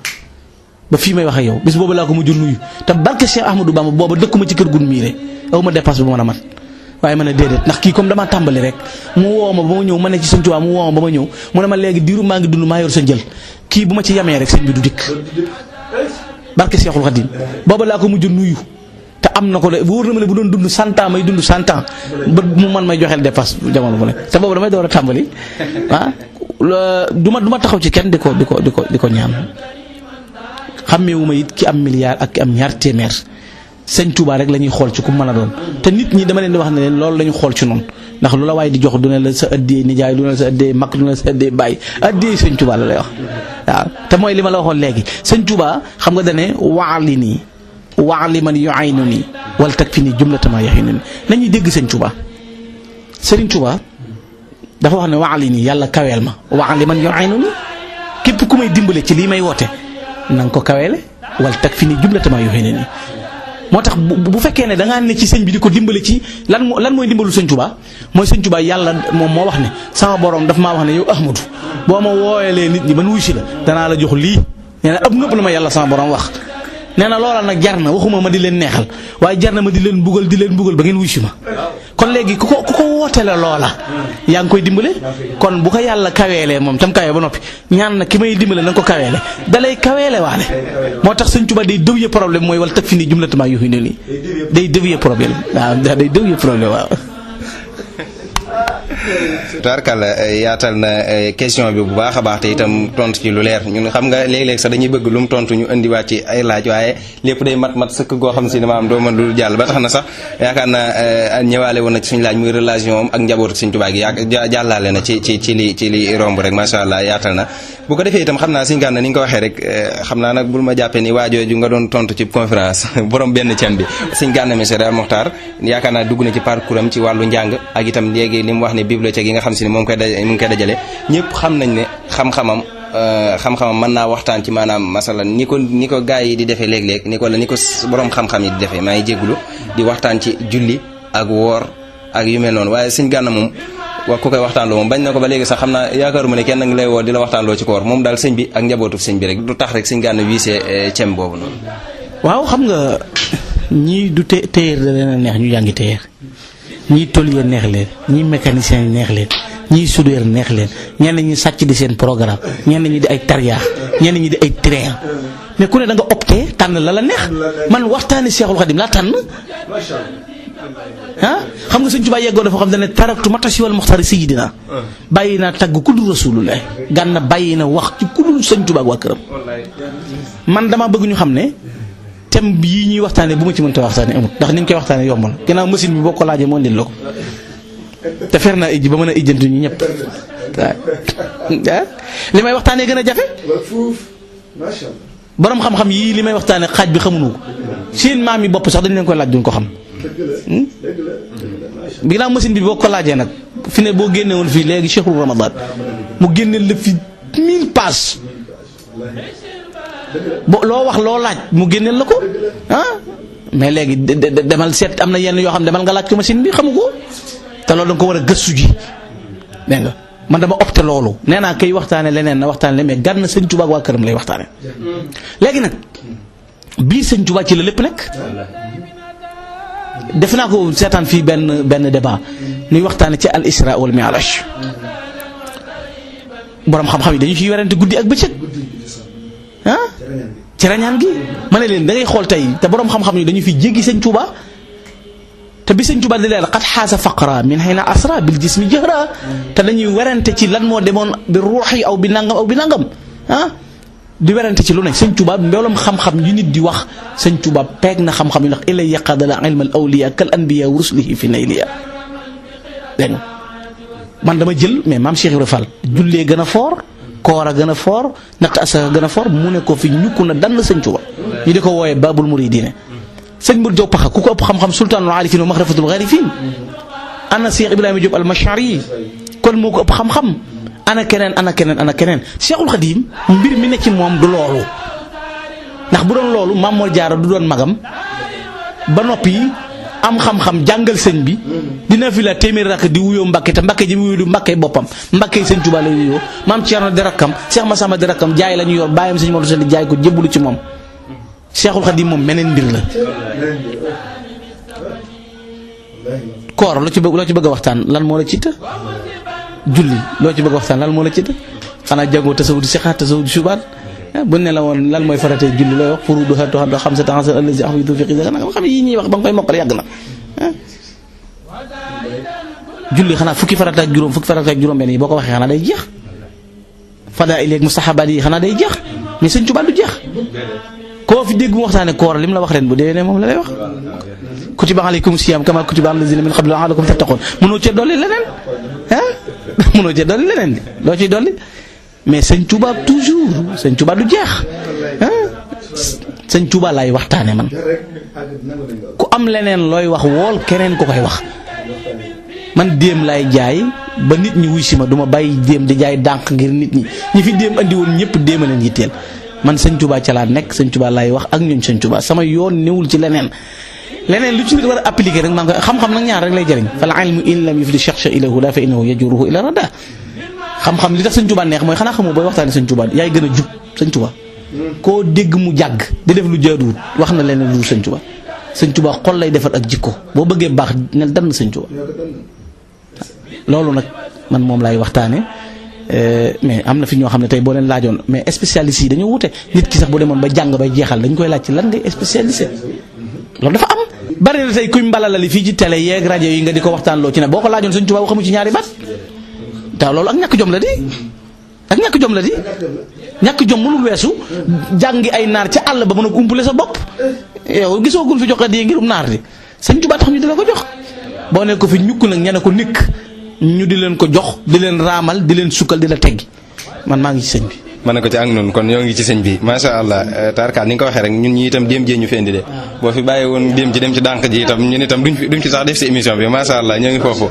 ba fii may wax ak yow bis boobu laa ko mujj nuyu te barki Cheikh Ahmadou Bam booba dëkkuma ci kër gun miire aw ma dépasse bu mën a mat waaye ma ne déedéet ndax kii comme damaa tàmbali rek mu woo ma ba ma ñëw ma ne ci sëñ Tuubaa mu woo ma ba ma ñëw mu ne ma léegi diiru maa ngi dund maa yor sa njël kii bu ma ci yamee rek sëñ bi du dikk barke Seexul Xadiim booba laa ko mujj nuyu te am na ko de wóor na ma ne bu doon dund 100 ans may dund 100 ans ba mu man may joxeel dépasse jamono bu ne te boobu damay door a tàmbali du ma taxaw ci kenn di ko ñaan xàmmeewu ma it ki am milliard ak ki am ñaar téeméer sëñ Tuubaa rek la ñuy xool ci ku mën a doon te nit ñi dama leen di wax ne leen loolu la ñu xool ci noonu ndax lu la waaye di jox du ne la sa addee nijaay du ne la sa addee mag du ne la sa addee bàyyi addee sëñ Tuubaa la lay wax waaw te mooy li ma la waxoon léegi sëñ Tuubaa xam nga dane waali nii waali man yuaynu nii wala tag fi nii jumlatama yaxinu nii nañuy dégg sëñ Tuubaa sëriñ Tuubaa dafa wax ne waali nii yàlla kaweel ma waali man yuaynu nii képp ku may dimbale ci lii may woote na nga ko kaweele wala tag fi nii jumlatama yaxinu nii moo tax bu fekkee ne da ngaa ne ci sëñ bi di ko dimbale ci lan mooy dimbalu sëñ Tuubaa mooy sëñ Tuubaa yàlla moom moo wax ne sama borom daf maa wax ne yow Ahmadu boo ma wooyalee nit ñi ba nu wuy si la danaa la jox lii nee na ab nëpp la ma yàlla sama borom wax nee na loola nag jar na waxuma ma di leen neexal waaye jar na ma di leen bugal ba ngeen wuy si ma kon léegi ku ko woote la loola yaa ngi koy dimbale kon bu ko yàlla kaweelee moom tam kawee ba noppi ñaan na ki may dimbale na nga ko kaweele dalay kaweele waale moo tax sëñ Tuubaa day dëwyee problème mooy wala tag fi nii jumlatamaa yu fi ne nii day dëwyee problème waaw day dëwyee problème waaw tubaarkàlla yaatal na question bi bu baax a baax te itam tontu ci lu leer ñun xam nga léeg-léeg sax dañuy bëgg lu mu tontu ñu indiwaat ci ay laaj waaye lépp day mat sëkk goo xam si ne maanaam doo mën lu jàll ba tax na sax yaakaar naa ñëwaale woon na ci suñu laaj muy relation am ak njabootu Sëñ Tuubaa gi jàllaale na ci li romb rek macha allah yaatal na bu ko defee itam xam naa Sëñ Gana ni nga ko waxee rek xam naa nag bul ma jàppee ni waajooju nga doon tontu ci conférence borom benn cen bi Sëñ Gana Messere Mokhtar yaakaar naa dugg na ci parcours am ci wàllu njàng ak itam léegi li mu wax ne bibliothèque yi nga xam si ne moom mu ngi koy dajale ñëpp xam nañ ne xam-xamam mën naa waxtaan ci maanaam masalan ni ko gaa yi di defee léeg-léeg ni ko borom xam-xam yi di defee maa ngi jéggulu di waxtaan ci julli ak woor ak yu mel noonu waaye Sëñ Gana moom wax ku koy waxtaan loo moom bañ na ko ba léegi sax xam naa yaakaaruma ne kenn ngi lay woo di la waxtaan loo ci koor moom daal sëñ bi ak njabootu sëñ bi rek du tax rek Sëñ Gana wiisee cem boobu noonu. waaw xam nga ñii du téyeer da leen a neex ñu jàngi téyeer ñii tôlier neex leen ñii mécanicien neex leen ñii soudeur neex leen ñenn ñi sàcc di seen programme ñenn ñi di ay tariya ñenn ñi di ay train mais ku ne da nga opté tànn la neex man waxtaane Cheikhul Khadim laa tànn xam nga sëñ Tuubaa yeggoo dafa xam ne taraktu matashi wal muxtaari sayidina bàyyi naa tagg ku dul rasulullah gànna bàyyi na wax ci ku dul sëñ Tuubaa ak waa këram man dama bëgg ñu xam ne thème yi ñuy waxtaane bu ma ci mënta waxtaane amut ndax ni ñu koy waxtaane yomb na ginnaaw machine bi boo ko laajee moo ndil la ko te fer naa ijji ba mën a ijjantu ñu ñëpp li may waxtaanee gën a jafe borom xam-xam yii li may waxtaanee xaaj bi xamuñu ko seen maam yi bopp sax dañ leen koy laaj duñ ko xam ginnaaw machine bi boo ko laajee nag fi ne boo génne woon fii léegi Cheikhul Ramadan mu génne la fi 1000 pages loo wax loo laaj mu génneel la ko mais léegi demal seet am na yenn yoo xam demal nga laaj ko machine bi xamu ko te loolu danga ko war a gëstu ji dégg nga man dama opté loolu nee naa kay waxtaane leneen na waxtaane mais Gana sëñ Tuubaa ak waa këram lay waxtaane léegi nag biir sëñ Tuubaa ci la lépp nekk def naa ko seetaan fii benn débat nuy waxtaane ci al isra wal mi'raj borom xam-xam yi dañu ciy werante guddi ak bëccëg ci rañaan gi ma ne leen da ngay xool tey te borom xam-xam yi dañu fi jéggi sëñ Tuubaa te bi sëñ Tuubaa di leen xat xaasa faqra min hayna asra bil jismi jahra te dañuy werante ci lan moo demoon bi ruuxi aw bi nangam di werante ci lu ne sëñ Tuubaa mboolem xam-xam yu nit di wax sëñ Tuubaa peeg na xam-xam yi ndax ilay yaqadala ilma al awliya kal anbiya wa rusulihi fi nayliya dégg nga man dama jël mais maam Cheikh Ibrahima Fall jullee gën a foor koor a gën a foor natt asaka gën a foor mu ne ko fi ñukku na dann sëñ Tuubaa ñu di ko wooyee babul muridine sëñ Mour Diop Paxa ku ko ëpp xam-xam sultaanul aarifin wa maxrafatul gharifin ana Cheikh Ibrahima Diop al-Mashari kon moo ko ëpp xam-xam ana keneen Cheikhul Khadim mbir mi ne ci moom du loolu ndax bu doon loolu Maam Mor Jaara du doon magam ba noppi am xam-xam jàngal sëñ bi dina fi la téeméeri rakk di wuyoo Mbàkke te Mbàkke ji mu wuyoo du Mbàkke boppam Mbàkke sëñ Tuubaa la wuyoo Maam Cerno di rakkam Cheikh Massamba di rakkam jaay la ñu yor bàyyam sëñ Modou Sall jaay ko jébbalu ci moom Cheikhul Khadim moom meneen mbir la koor loo ci bëgg a waxtaan lan moo la ci të julli loo ci bëgg a waxtaan lan moo la ci të xanaa jàngoo tasawudu sixaat tasawudu subaan bu ne la woon lan mooy faratee julli looy wax furuuduhaa tu'addu xamsatan allazi ahwitu fi qiza nga xam yi ñuy wax ba nga koy mokkal yàgg na julli xanaa fukki farata ak juróom benn yi boo ko waxee xanaa day jeex fadaa'il ak mustahabaat yi xanaa day jeex mais sëñ Tuubaa du jeex koo fi dégg mu waxtaane koor lim la wax ren bu déwénee moom la lay wax kutiba alaykum siyaam kama kutiba alal lazina min qablikum la'allakum tattaqun mënoo cee dolli leneen mënoo cee dolli leneen loo ciy dolli mais sëñ Tuubaa toujours sëñ Tuubaa du jeex sëñ Tuubaa laay waxtaane man ku am leneen looy wax wool keneen ku koy wax man déem laay jaay ba nit ñi wuy si ma duma bàyyi déem di jaay dànq ngir nit ñi fi déem andi woon ñëpp déem a leen yitteel man sëñ Tuubaa ca laa nekk sëñ Tuubaa laay wax ak ñun sëñ Tuubaa sama yoon newul ci leneen lu ci nit war a appliquer rek maa ngi koy xam-xam nag ñaar rek lay jëriñ fal ilmu in lam yufdi shakhsa ila huda fa innahu yajuruhu ila rada xam-xam li tax sëñ Tuubaa neex mooy xanaa xamoo booy waxtaane sëñ Tuubaa yaay gën a jub sëñ Tuubaa koo dégg mu jàgg di def lu jaaduwut wax na leneen lu sëñ Tuubaa sëñ Tuubaa xol lay defar ak jikko boo bëggee baax nel dann sëñ Tuubaa loolu nag man moom laay waxtaane mais am na fi ñoo xam ne tey boo leen laajoon mais spécialiste yi dañoo wute nit ki sax bu demoon ba jàng bay jeexal dañ koy laaj ci lan ngay spécialisé loolu dafa am bari na tey kuy mbalalali fii ci télé yeeg rajo yi nga di ko waxtaan loo ci ne boo ko laajoon sëñ Tuubaa waxamu ci ñaari baat te loolu ak ñàkk jom la di ñàkk jom mënul weesu jàngi ay naar ca àll ba mën a umpule sa bopp yow gisoo gun fi jox di ngirum naar di sëñ Tuubaa tax ñu di la ko jox boo ne ko fi ñukk nag ña ne ko nikk ñu di leen ko jox di leen raamal di leen sukkal di la teggi man maa ngi ci sëñ bi. mën na ko ci ak noonu kon ñoo ngi ci sëñ bi macha allah tarkaal ni nga ko waxee rek ñun ñi itam déem jee ñu fendi de boo fi bàyyi woon déem ci dem ci dànq ji itam ñun itam duñ ci sax def si émission bi macha allah ñoo ngi foofu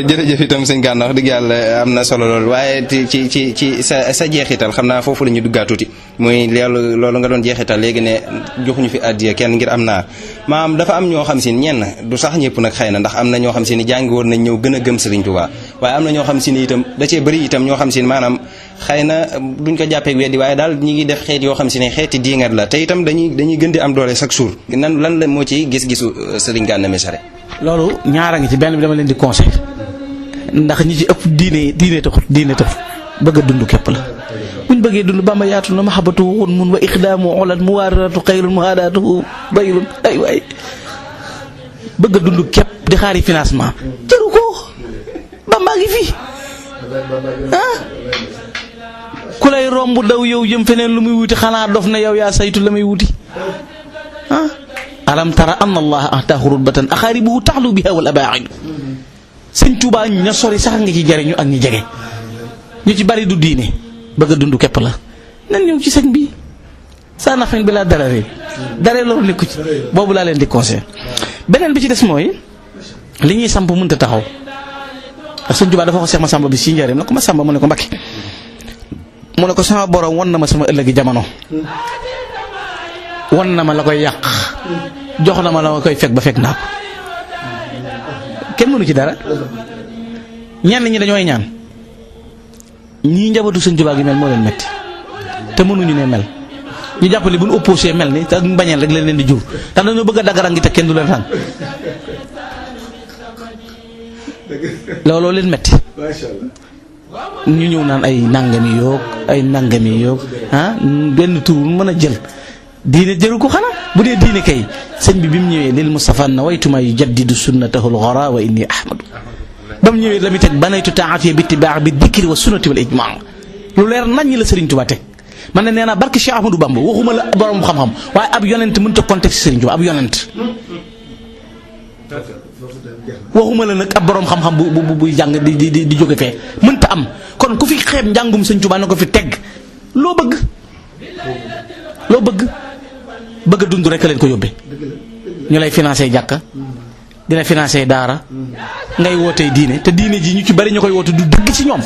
jërëjëf itam sëñ Gana wax dëgg yàlla am na solo lool waaye ci sa jeexital xam naa foofu la ñu duggaa tuuti muy loolu nga doon jeexital léegi ne joxuñu fi addiya kenn ngir am naar maam dafa am ñoo xam si ñenn du sax ñëpp nag xëy na ndax am na ñoo xam si ni jàngi woon nañ ñëw gën a gëm Sëriñ Tuubaa waaye am na ñoo xam si ni itam da cee bëri itam ñoo xam si ni maanaam xëy na duñ ko jàppee weddi waaye daal ñi ngi def xeet yoo xam si ne xeeti diingat la te itam dañuy gën di am doole chaque jour lan la moo ci gis-gisu Sëriñ Gana Messere. loolu ñaara ngi ci benn bi dama leen di conseil ndax ñi ci ëpp diine taxut bëgg a dund képp la buñ bëggee dund Bamba yaatu na mahabbatu xun mun wa ixdaamu olat muwaaratu xayrun muhaadaatu bayrun ay waay bëgg a dund képp di xaari financement jëru ko Bamba ngi fi ku lay romb daw yow jëm feneen lu muy wuti xanaa dof na yow yaa saytu la muy wuti alam tara anna allaha ataahu rutbatan axaaribuhu taxlu biha wal abaa'idu sëñ Tuubaa ña sori sax nga ci jariñu ak ñi jege ñu ci bari du diine bëgg a dund képp la nan ñëw ci sëñ bi saa nafin bi laa dara loolu nekku ci boobu laa leen di conseil beneen bi ci des mooy li ñuy samp mënta taxaw ndax sëñ Tuubaa dafa ko Seex Masamba bi si njëriñ na ko Masamba mu ne ko Mbakke mu ne ko sama borom won na ma sama ëllëgi jamono won na ma la koy yàq jox na ma la koy fekk ba fekk naa ko kenn mënu ci dara ñenn ñi dañooy ñaan ñii njabootu sëñ Tuubaa gi mel moo leen metti te mënuñu ne mel ñu jàppale bu ñu opposé mel ni te mbañeel rek leen di jur ndax dañoo bëgg a daggaran gi te kenn du leen ràng looloo leen metti ñu ñëw naan ay nangami yoog benn tur mën a jël diine jëru ko xanaa bu dee diine kay sëñ bi mu ñëwee lil Mustafa nawaytuma yujaddidu sunnatahu al-ghara wa inni ahmadu ba mu ñëwee la muy teg banaytu taatiya bi ittibaa bi dikri wa sunnati wal ijmaa lu leer nañ la Serigne Touba teg man ne nee naa barke Cheikh Ahmadou Bamba waxuma la borom xam-xam waaye ab yonent mënut a contexte Serigne Touba ab yonent waxuma la nag ab borom xam-xam bu buy jàng di jóge fee mënta am kon ku fi xeeb njàngum Serigne Touba na ko fi teg loo bëgg a dund rek leen ko yóbbee ñu lay financé jàkka di la financé daara ngay wootee diine te diine ji ñu ci bari ñu koy woote du dëgg ci ñoom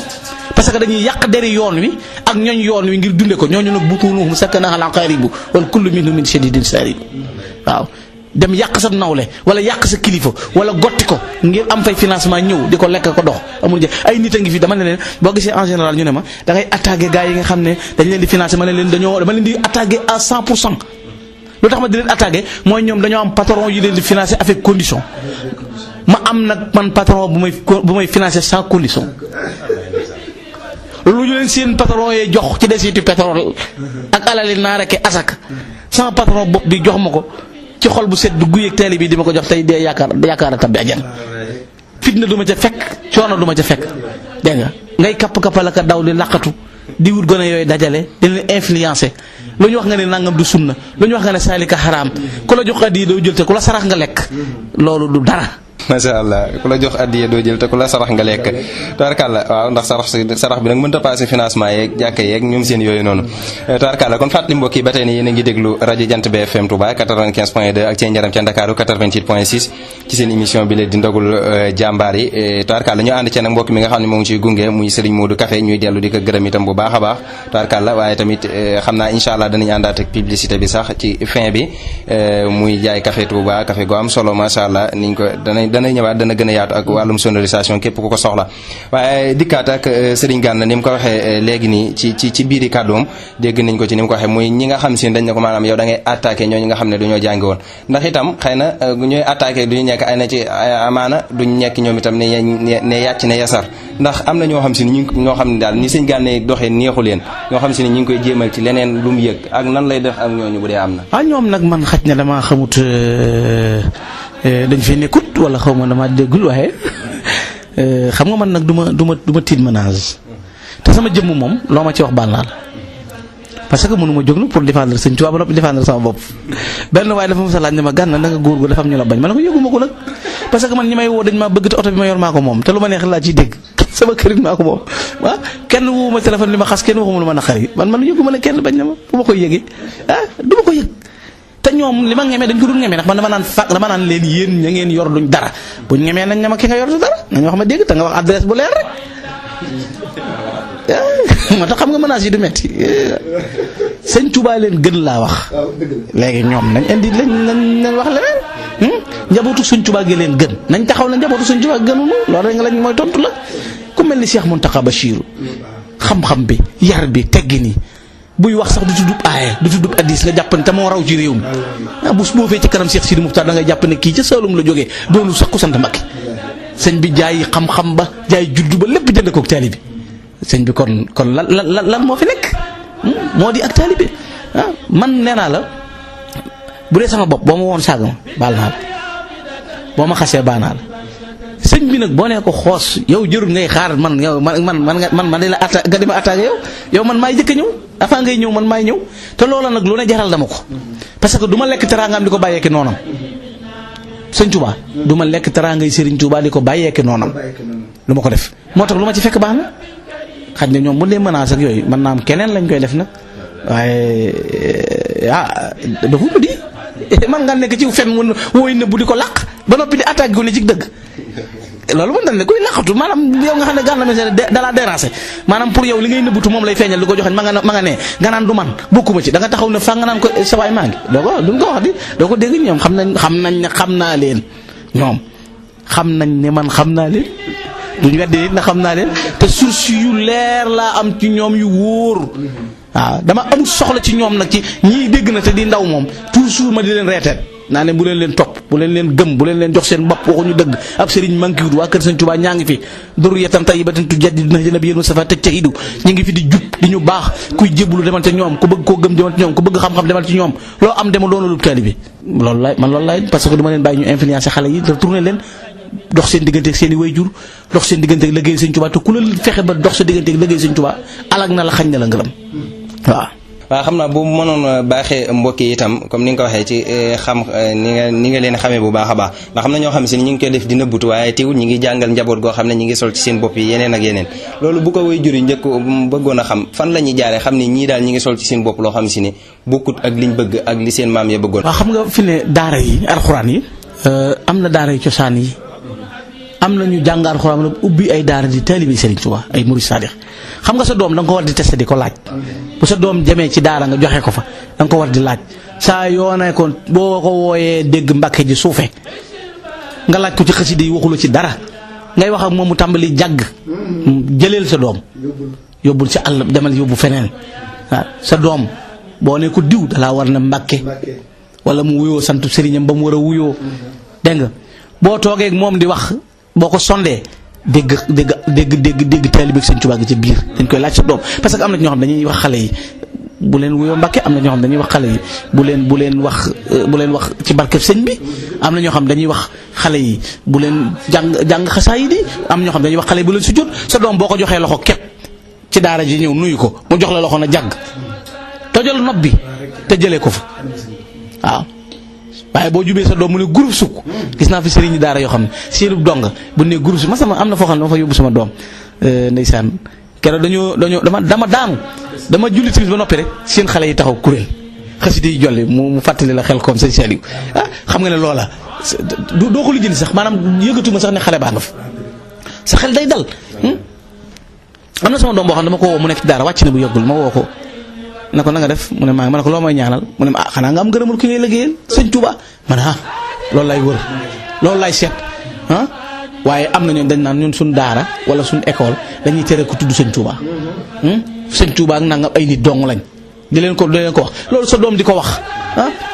parce que dañuy yàq deri yoon wi ak ñooñ yoon wi ngir dunde ko ñooñu nag butuunuhum sakkana al aqaribu wal kullu minhum min shadidin sarib waaw dem yàq sa nawle wala yàq sa kilifa wala gotti ko ngir am fay financement ñëw di ko lekk ko dox amul ay nit a ngi fi dama ne leen boo gisee en général ñu ne ma da ngay attaqué gars yi nga xam ne dañ leen di financé dama leen di attaqué à 100%. lu tax ma di leen attaqué mooy ñoom dañoo am patron yu leen di financé avec condition ma am nag man patron bu may financé sans condition lu ñu leen seen patron yee jox ci desitu pétrole ak alali naa rek asaka sama patron bopp bi jox ma ko ci xol bu set du guyeeg teel bi di ma ko jox tey dee yaakaar a tabbi ajal fitna du ma ca fekk coono du ma ca fekk dégg nga ngay kapp-kappal ak daw di laqatu di wut gone yooyu dajale di leen influencé lu ñu wax nga ne nangam du sunna lu ñu wax nga ne saalika xaraam ku la jox addiya doo jël te ku la sarax nga lekk loolu du dara. macha allah ku la jox addiya doo jël te ku la sarax nga lekk tabarkàlla waaw ndax sarax bi nag mënta passé financement yeeg jàkka yeeg ñoom seen yooyu noonu tabarkàlla kon fàttali mbokk yi ba tey ni yéen a ngi déglu rajo Jant bi FM Touba 95.2 ak ci Njaram ca Ndakaaru 88.6 ci seen émission bi la di ndogul jàmbaar yi tabarkàlla ñu ànd ci nag mbokk mi nga xam ne moo ngi ciy gunge muy Serigne Modou Café ñuy dellu di ko gërëm itam bu baax a baax tabarkàlla waaye tamit xam naa incha allah danañ àndaat ak publicité bi sax ci fin bi muy jaay café Touba café gu am solo macha allah niñ ko dana ñëwaat dana gën a yaatu ak wàllum sonorisation képp ku ko soxla waaye dikkaat ak Serigne Gana ni mu ko waxee léegi nii ci biiri kàddoom dégg nañ ko ci ni mu ko waxee muy ñi nga xam si dañ ne ko maanaam yow da ngay attaqué ñooñu nga xam ne dañoo jàngi woon ndax itam xëy na ñooy attaqué duñu nekk ay na ci amaana duñu nekk ñoom itam ne yàcc ne yasar ndax am na ñoo xam si ni ñoo xam ne daal ni Serigne Gana doxee neexu leen ñoo xam si ni ñu ngi koy jéemal ci leneen lu mu yëg ak nan lay def ak ñooñu bu dee am na ñoom nag man xaj na dama xamut dañ fi nekkut wala xaw ma dama déggul waaye xam nga man nag du ma tiit ménage te sama jëmm moom loo ma ci wax baal naa la parce que mënu ma jóg na pour défendre Sëñ Tuubaa ba noppi défendre sama bopp benn waaye dafa ma sa laaj ne ma Gana da nga góor gu dafa am ñu la bañ ma ne ko yëguma ko nag parce que man ñi may woo dañ maa bëgg te oto bi ma yor maa ko moom te lu ma neex laa ciy dégg sama kërit maa ko moom ah kenn wu ma téléphone li ma xas kenn waxuma lu ma naqari man yëguma ne kenn bañ na ma bu ma koy yëgee du ma ko yëg te ñoom li ma ngemee dañ ko dul ngemee ndax man dama naan leen yéen ña ngeen yor duñ dara buñ ngemee nañ ne ma ki nga yor du dara nañ wax ma dégg te nga wax adresse bu leer rek moo tax xam nga menace yi du metti Sëñ Tuubaa leen gën laa wax léegi ñoom nañ indi lañ wax leneen njabootu Sëñ Tuubaa gi leen gën nañ taxaw na njabootu Sëñ Tuubaa gënunu loolu rek lañ mooy tontu la ku mel ni Cheikh Mountakha Bachirou xam-xam bi yar bi teggin yi buy wax sax du tuddub aaya du tuddub addis nga jàpp ne te moo raw ci réew mi bu boo fee ci kanam Cheikh Sidi Muxtaar da ngay jàpp ne kii ca Saalum la jógee doonu sax ku sant Mbakke sëñ bi jaay xam-xam ba jaay juddu ba lépp jënd koog taali bi sëñ bi kon lan moo fi nekk moo di ak taalibe man nee naa la bu dee sama bopp boo ma woon saaga ma baal naa la boo ma xasee baal naa la sëñ bi nag boo nee ko xoos yow jërul ngay xaar man yow man di la atta nga dima attaqué yow man maay jëkk ñëw avant ngay ñëw man maay ñëw te loola nag lu ne jaral dama ko parce que du ma lekk teraangaam di ko bàyyeeki noonam sëñ Touba du ma lekk teraangay Serigne Touba di ko bàyyeeki noonam lu ma ko def moo tax lu ma ci fekk baax na xaj na ñoom bu dee menace ak yooyu man naa am keneen lañ koy def nag waaye dafa ko di man nga nekk ci fen mun wooy nëbbu di ko làq ba noppi di attaque gu ne ci dëgg loolu mën na ne kuy laqatu maanaam yow nga xam ne Gana Messere da la déranger maanaam pour yow li ngay nëbbutu moom lay feeñal di ko joxe ma nga ne nga naan du man bokkuma ci da nga taxaw ne fa nga naan ko sa waay maa ngi duñ ko wax di doo ko dégg ñoom xam nañ ne xam naa leen ñoom xam nañ ne man xam naa leen duñ weddi nit na xam naa leen te source yu leer laa am ci ñoom yu wóor waaw dama amul soxla ci ñoom nag ci ñiy dégg na te di ndaw moom toujours ma di leen reeteet naa ne bu leen topp bu leen gëm bu leen jox seen bopp waxuñu dëgg ab sëriñ manqué wut waa kër Sëriñ Tuubaa ñaa ngi fi durriyatan tayyibatan tujaddidu nahja nabiyyin Mustafa tajtahidu ñu ngi fi di jub di ñu baax kuy jébbalu demal ci ñoom ku bëgg koo gëm demal ci ñoom ku bëgg xam-xam demal ci ñoom loo am dema doona lut taalibe bi loolu laay parce que du ma leen bàyyi ñu influencer xale yi te tourner leen dox seen diggante ak seen i wayjur dox seen diggante ak liggéey Sëriñ Tuubaa te ku la fexe ba dox sa diggante ak liggéey Sëriñ Tuubaa alag na la xañ na la ngërëm waaw xam naa boobu mënoon baaxee mbokk yi itam comme ni nga ko waxee ci xam ni nga leen xamee bu baax a baax ndax xam na ñoo xam si ni ñu ngi koy def di nëbbutu waaye teewul ñi ngi jàngal njaboot goo xam ne ñi ngi sol ci seen bopp yi yeneen ak yeneen loolu bu ko way jur yi njëkk bëggoon a xam fan la ñuy jaaree xam ne ñii daal ñi ngi sol ci seen bopp loo xam si ne bokkut ak liñ bëgg ak li seen maam ya bëggoon. waaw xam nga fi ne daara yi alxuraan yi am na daara yi cosaan yi am na ñu jàng alxuraan nag ubbi ay daara di taalibe Serigne Touba ay murid saadix xam nga sa doom da nga ko war di testé di ko laaj bu sa doom jamee ci daara nga joxe ko fa da nga ko war di laaj saa yoonee ko boo ko wooyee dégg mbàkke ji suufe nga laaj ko ci xasida yi waxula ci dara ngay wax ak moom mu tàmbali jàgg jëleel sa doom yóbbul ci àll demal yóbbu feneen waaw sa doom boo ne ko diw dalaa war na mbàkke wala mu wuyoo sant sëriñam ba mu war a wuyoo dégg nga boo toogee ak moom di wax boo ko sondee dégg taalibe Sëriñ Tuubaa gi ci biir dañ koy laaj sa doom parce que am na ñoo xam dañuy wax xale yi bu leen wuyoo Mbàkke am na ñoo xam dañuy wax xale yi bu leen wax ci barkeb sëñ bi am na ñoo xam dañuy wax xale yi bu leen jàng xasaay yi am na ñoo xam dañuy wax xale yi bu leen sujjóot sa doom boo ko joxee loxo képp ci daara ji ñëw nuyu ko mu jox la loxo na jàgg tojal nopp bi te jëlee ko fa waaw waaye boo jubee sa doom mu ne groupe sukk gis naa fi sëriñ daara yoo xam ne seenub dong bu ne groupe sukk am na foo xam ne dama fa yóbbu sama doom ndeysaan keroog dama daanu dama julli timis ba noppi rek seen xale yi taxaw kuréel xasida yi jolli mu fàttali la xel koom sëñ Saliou xam nga ne loola doo ko lijjanti sax maanaam yëgatuma sax ne xale baa nga fa sa xel day dal am na sama doom boo xam ne dama ko woo mu nekk ci daara wàcc na bu yàggul ma woo ko ne ko na nga def mu ne maa ngi ma ne ko loo may ñaanal mu ne ma xanaa nga am ngërëmul ki ngay liggéeyal Sëñ Tuubaa ma ne loolu lay wër loolu lay seet waaye am na ñoom dañ naan ñun suñ daara wala suñ école dañuy tere ko tudd Sëñ Tuubaa Sëñ Tuubaa ak nangam ay nit dong lañ di leen ko wax loolu sa doom di ko wax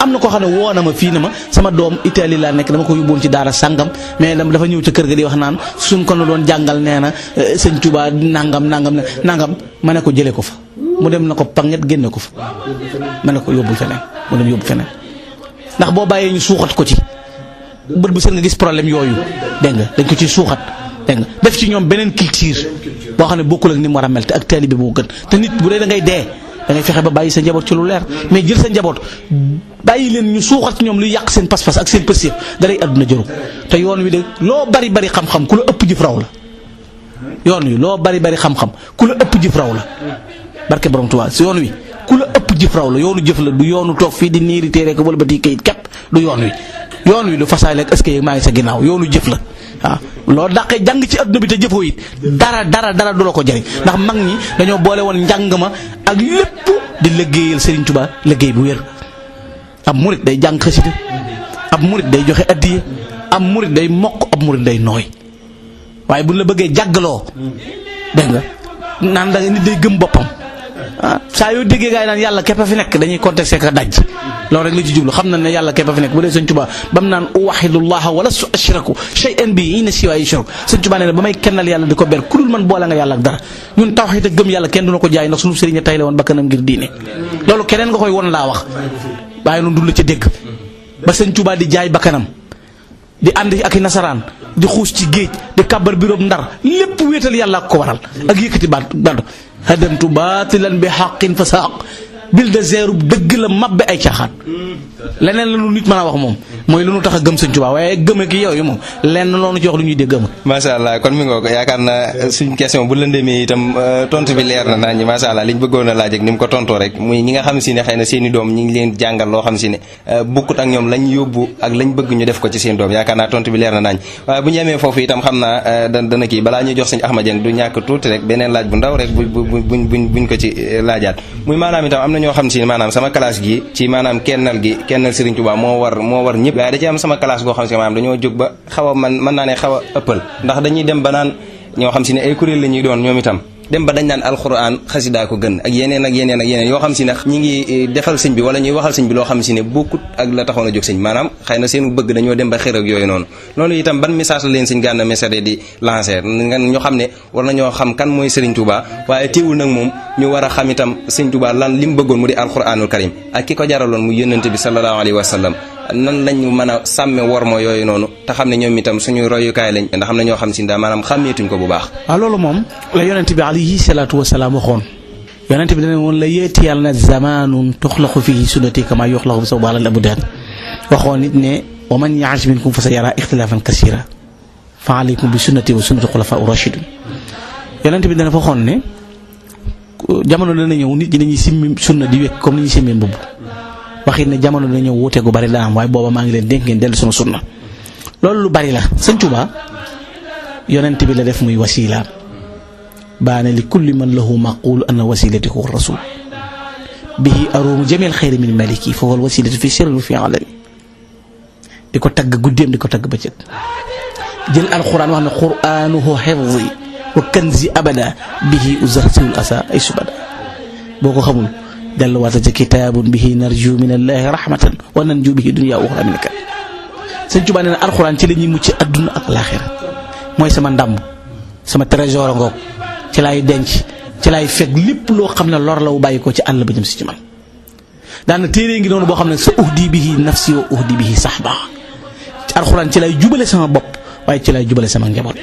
am na koo xam ne woo na ma fii na ma sama doom Italie laa nekk dama ko yóbboon ci daara sàngam mais dafa ñëw ca kër ga di wax naan suñ ko doon jàngal nee na Sëñ Tuubaa nangam ma ne ko jëlee ko fa mu dem na ko panget génne ko fa ma ne ko yóbbul feneen mu dem yóbbu feneen ndax boo bàyyee ñu suuxat ko ci bët bu seen nga gis problème yooyu dégg nga dañ ko ci suuxat dégg nga def ci ñoom beneen culture boo xam ne bokkul ak ni mu war a mel te ak taalibe boo gën te nit bu dee da ngay dee da ngay fexe ba bàyyi sa njaboot ci lu leer mais jël sa njaboot bàyyi leen ñu suuxat ci ñoom luy yàq seen pas-pas ak seen pësir daray àdduna jëru te yoon wi de loo bari xam-xam ku la ëpp jëf raw la yoon wi loo bari xam-xam ku la ëpp jëf raw la barke borom Tuubaa si yoon wi ku la ëpp jëf raw la yoonu jëf la du yoonu toog fii di niiri téere ko wala ba di kayit képp du yoon wi du fasaay lekk est-ce que maa ngi sa ginnaaw yoonu jëf la waaw loolu dàqee jàng ci adduna bi te jëfoo it dara du la ko jëriñ ndax mag ñi dañoo boole woon njàng ma ak lépp di liggéeyal Serigne Touba liggéey bu wér ab murit day jàng xasida ab murit day joxe addiya ab murit day mokk ab murit day nooy waaye buñ la bëggee jàggaloo dégg nga naan da nit day gëm boppam saa yoo déggee gaa yi naan yàlla képp a fi nekk dañuy contexté ka daj loolu rek la ci jublu xam na ne yàlla képp a fi nekk bu dee Sëñ Tuubaa ba mu naan uwahidullaha wala su ashraku shay'an bi inna siwa yushrak Sëñ Tuubaa nee na ba may kennal yàlla di ko ber ku dul man boole nga yàlla ak dara ñun tawhiid ak gëm yàlla kenn du na ko jaay ndax sunu sëriñ tay la woon bakkanam ngir diine loolu keneen nga koy won laa wax waaye noonu dul la ca dégg ba Sëñ Tuubaa di jaay bakkanam di ànd ak i nasaraan di xuus ci géej di kàbbar biroom ndar lépp wéetal yàlla ak ko waral ak yëkkati baat hadamtu baatilan bi xaqin fa saaq bil de zéro dëgg la mabbe ay caaxaan leneen la lu nit mën a wax moom mooy lu nu tax a gëm Sëñ Tuubaa waaye gëme ki yooyu moom lenn loonu ci wax lu ñuy dégg amul. macha allah kon mi ngoo ko yaakaar naa suñ question bu lëndëmee itam tontu bi leer na nañ macha allah liñ bëggoon a laaj ak ni mu ko tontoo rek muy ñi nga xam si ne xëy na seen i doom ñi ngi leen jàngal loo xam si ne bukkut ak ñoom lañ yóbbu ak lañ bëgg ñu def ko ci seen doom yaakaar naa tontu bi leer na nañ waaye bu ñu yemee foofu itam xam naa dana kii balaa ñuy jox Sëñ Ahmad Dieng du ñàkk tuuti rek beneen laaj bu ndaw rek buñ ko ci laajaat muy maanaam itam am na ñoo xam si ne maanaam sama classe gi ci maanaam kennal Sëriñ Tuubaa moo war ñëpp waaye da ci am sama classe goo xam si maanaam dañoo jóg ba xaw a mën naa ne xaw a ëppal ndax dañuy dem ba naan ñoo xam si ne ay kuréel la ñuy doon ñoom itam dem ba dañ naan alxuraan xasidaa ko gën ak yeneen yoo xam si ne ñi ngi defal sëñ bi wala ñuy waxal sëñ bi loo xam si ne bokkut ak la taxoon a jóg sëñ maanaam xëy na seen bëgg dañoo dem ba xër ak yooyu noonu loolu itam ban message la leen Sëñ Gana Messere di lancer ñoo xam ne war nañoo xam kan mooy Sëriñ Tuubaa waaye teewul nag moom ñu war a xam itam Sëñ Tuubaa lan li mu bëggoon mu di alxuraanul karim ak ki ko jaraloon mu yónnante bi sallallahu alayhi wa sallam nan lañu mën a sàmme wormo yooyu noonu te xam ne ñoom itam suñu royukaay lañ ndax xam ne ñoo xam si daa maanaam xàmmeetuñ ko bu baax. waaw loolu moom la yonent bi alayhi salaatu wasalaam waxoon yonent bi dana woon la yeeti yàlla na zamaanun tuxlaqu fihi sunnati kama yuxlaqu bi sawba al abdaan waxoon nit ne wa man ya'ish minkum fa sayara ixtilaafan kasiira fa alaykum bi sunnati wa sunnati xulafaa rashidin yonent bi dana fa waxoon ne jamono dana ñëw nit ñi dañuy simmi sunna di wekk comme ni ñuy simmi mbubb waxit ne jamono dana ñëw wuute gu bari dana am waaye booba maa ngi leen dénk ngeen dellu sunu sunna loolu lu bari la Sëñ Tuubaa yonent bi la def muy wasiila baana li kulli man lahu maqul anna wasilati huwa rasul bihi arumu jamil xayri min maliki fa huwa wasilatu fi sirri fi alani di ko tagg guddeem di ko tagg bëccëg jël alquran wax ne quranuhu hifzi wa kanzi abada bihi uzartul asa ay subada boo ko xamul delluwaata ci kitaabun bihi narju min allahi rahmatan wa nanju bihi dunya wa uxra min kat Sëñ Tuubaa nee na alxuraan ci la ñuy mucc adduna ak laaxira mooy sama ndam sama trésor ngoog ci laay denc ci laay fekk lépp loo xam ne lor la wu bàyyi ko ci àll ba jëm si ci man daana téere ngi noonu boo xam ne sa uhdi bihi nafsi wa uhdi bihi sahba ci alxuraan ci laay jubale sama bopp waaye ci laay jubale sama njaboot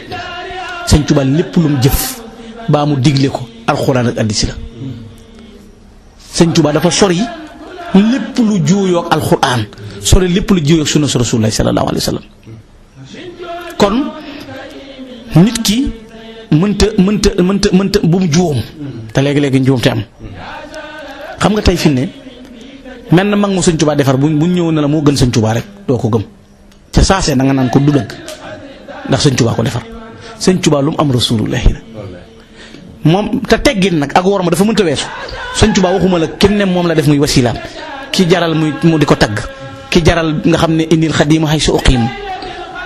Sëñ Tuubaa lépp lu mu jëf baa mu digle ko alxuraan ak hadiis la Sëñ Tuubaa dafa sori lépp lu juuyoo ak alxuraan sori lépp lu juuyoo ak sunna Rasulullah sallallahu alayhi wa sallam kon nit ki mënta bu mu juum te léegi-léegi njuum te am xam nga tey fi ne mel na mag mu Sëñ Tuubaa defar buñ ñëwoon na la moo gën Sëñ Tuubaa rek doo ko gëm ca saasee da nga naan ko du dëgg ndax Sëñ Tuubaa ko defar Sëñ Tuubaa lu mu am Rasulullah la moom te teggin nag ak worma dafa mënta weesu Sëñ Tuubaa waxuma la kenn ne moom la def muy wasilaam ki jaral mu di ko tagg ki jaral nga xam ne indil xadiimu hay su uqiimu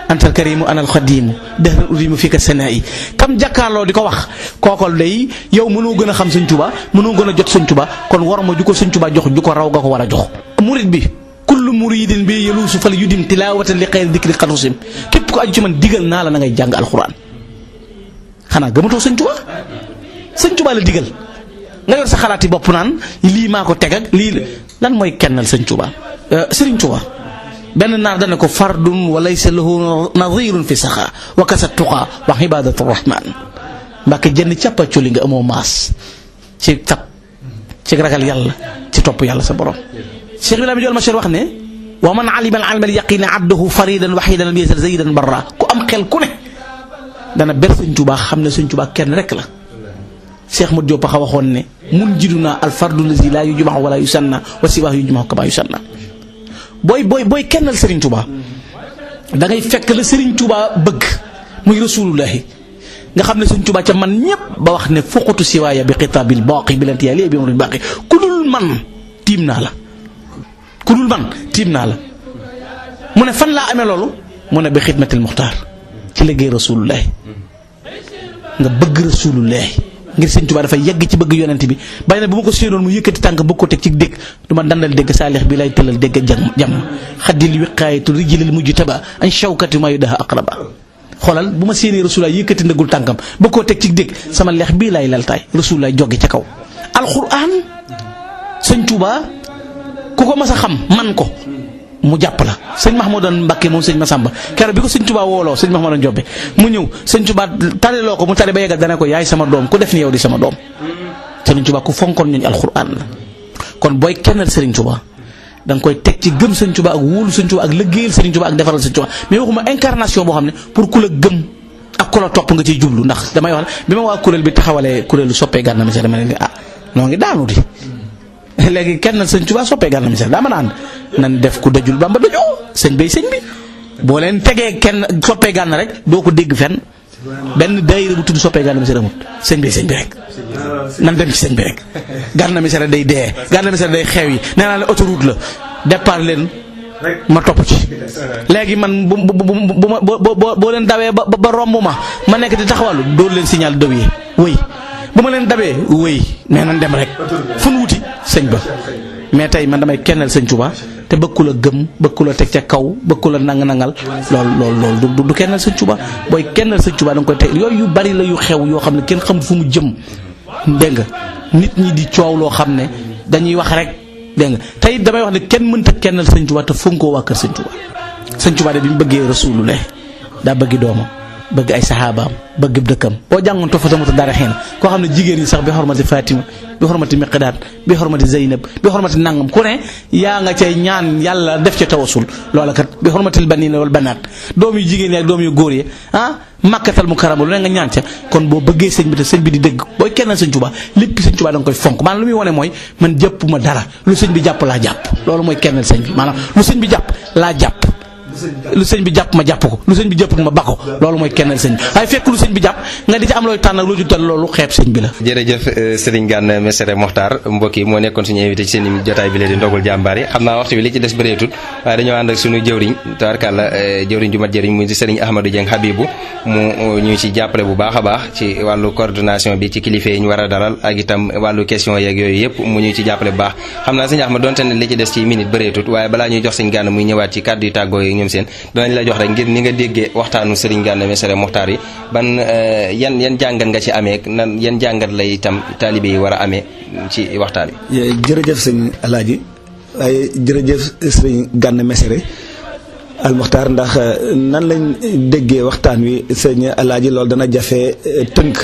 antal kariimu anal xadiimu dahra urimu fii ka sanaa'i kam jàkkaarloo di ko wax kookol day yow mënoo gën a xam Sëñ Tuubaa mënoo gën a jot Sëñ Tuubaa kon worma ju ko Sëñ Tuubaa jox ju ko raw nga ko war a jox murid bi kullu muridin bi yeluusu fal yudim tilaawatan li xayri dikri xanusim képp ko aju ci man digal naa la na ngay jàng alxuraan xanaa gëmatoo Sëñ Tuubaa Sëñ Tuubaa la digal nga yor sa xalaati bopp naan lii maa ko teg ak lii lan mooy kennal Sëñ Tuubaa Sëriñ Tuubaa benn naar dana ko fardun wa laysa lahu nadirun fi saxa wa kasa tuqa wa ibadatu rahman mbàkke jenn càppaculi nga amoo maas ci tab ci ragal yàlla ci topp yàlla sa borom Cheikh Ibrahima Jool Machar wax ne wa man alima al ilma al yaqina abdahu faridan wahidan lam yasal zaydan barra ku am xel ku ne dana ber Sëñ Tuubaa xam ne Sëñ Tuubaa kenn rek la Cheikh Modou Diop a waxoon ne mun jiduna al fardu lazi la yujmahu wala yusanna wa siwa yujmahu kama yusanna booy kennal Serigne Touba da ngay fekk la Serigne Touba bëgg muy rasulullahi nga xam ne Serigne Touba ca man ñépp ba wax ne fuqutu siwaaya bi xitaabil baaqi bi lantiyaa lii bi amrul baaqi ku dul man tiim naa la mu ne fan laa amee loolu mu ne bi xidmatil muxtaar ci liggéey rasulullahi nga bëgg rasulullahi ngir sëñ Tuubaa dafa yegg ci bëgg yonent bi bàyyi na bu ma ko séenoon mu yëkkati tànk bëgg ko teg ci dégg du ma dandal dégg saalix bi lay tëlal dégg jàmm xaddil wiqaayatu rijlil mujtaba an shawkati ma yudaha aqraba xoolal bu ma séenee Rasulullah yëkkati ndëggul tànkam bëgg koo teg ci dégg sama lex bii lay laltaay Rasulullah jóge ca kaw alxuraan sëñ Tuubaa ku ko mas a xam man ko mu jàpp la sëñ Mahmoudan Mbakke moom sëñ Masamba keroog bi ko sëñ Tuubaa wooloo sëñ Mahmoudan Jobbe mu ñëw sëñ Tuubaa tariloo ko mu tari ba yeggal dana ko yaay sama doom ku def ni yow di sama doom sëñ Tuubaa ku fonkoon ñooñu alxuraan la kon booy kennal sëriñ Tuubaa da nga koy teg ci gëm sëñ Tuubaa ak wóolu sëñ Tuubaa ak liggéeyal sëriñ Tuubaa ak defaral sëñ Tuubaa mais waxuma incarnation boo xam ne pour ku la gëm ak ku la topp nga ciy jublu ndax damay wax bi ma waa kuréel bi taxawalee kuréelu soppee Gana Messere dama leen noo ngi daanu di léegi kenn sëñ Tuubaa soppee Gana Messere daa mën a ànd nan def ku dajul Bamba dajoo sëñ bi boo leen tegee kenn soppee Gana rek doo ko dégg fenn benn daayira bu tudd soppee Gana Messere amut sëñ bi rek nan dem ci sëñ bi rek Gana Messere day dee Gana Messere day xew yi nee naa leen autoroute la départ leen ma topp ci léegi man boo leen dawee ba romb ma nekk di taxawalu dóor leen signal daw yi wëy bu ma leen dabee wëy nee nañ dem rek fu nu wuti sëñ ba mais tey man damay kennal sëñ Tuubaa te bëggu la gëm bëggu la teg ca kaw bëggu la nang-nangal loolu du kennal sëñ Tuubaa booy kennal sëñ Tuubaa da nga koy teg yooyu yu bari la yu xew yoo xam ne kenn xamul fu mu jëm dégg nga nit ñi di coow loo xam ne dañuy wax rek dégg nga tey damay wax ne kenn mënta kennal sëñ Tuubaa te fonkoo waa kër sëñ Tuubaa sëñ Tuubaa de bi mu bëggee Rasulullah daa bëggi doomam bëgg ay saxaabaam bëgg dëkkam boo jàngoon tofatamata dara xëy na koo xam ne jigéen ñi sax bi xormati Fatima bi xormati Miqdaad bi xormati Zeynab bi xormati nangam ku ne yaa nga cay ñaan yàlla def ca tawasul loola kat bi xormatil baniina wal banaat doom yu jigéen yi ak doom yu góor yi Makkatal Mukarrama lu ne nga ñaan ca kon boo bëggee sëñ bi te sëñ bi di dëgg booy kennal sëñ Tuubaa lépp sëñ Tuubaa da nga koy fonk maanaam lu muy wone mooy man jàppuma dara lu sëñ bi jàpp laa jàpp loolu mooy kennal sëñ bi maanaam lu sëñ bi jàpp laa jàpp lu sëñ bi jàpp ma jàpp ko lu sëñ bi jàpp ma ba ko loolu mooy kennal sëñ bi waaye fekk lu sëñ bi jàpp nga di ci am looy tànn ak loo ci dal loolu xeeb sëñ bi la. jërëjëf Serigne Gana Messere Mokhtar mbokk yi moo nekkoon suñu invité ci seen jotaay bi leen di ndogul jàmbaar yi xam naa waxtu bi li ci des bëreetut waaye dañoo ànd ak suñu jëwriñ tabarkàlla jëwriñ ju mat jëriñ muy Serigne Ahmadou Dieng Habibou mu ñu ci jàppale bu baax a baax ci wàllu coordination bi ci kilifa yi ñu war a dalal ak itam wàllu question yeeg yooyu yëpp mu ñu ci jàppale bu baax xam naa sëñ Ahmad donte ne li ci des ci minute bëreetut waaye balaa ñuy jox sëñ Gana muy ñëwaat ci kàddu yi tàggoo yi ñoom seen danañ la jox rek ngir ni nga déggee waxtaanu Serigne Gana Messere Mokhtar yi ban yan jàngat nga ci amee nan yan jàngat lay itam taalibe yi war a amee ci waxtaan wi. jërëjëf sëñ Alaaji waaye jërëjëf Serigne Gana Messere al Mokhtar ndax nan lañ déggee waxtaan wi sëñ Alaaji loolu dana jafe tënk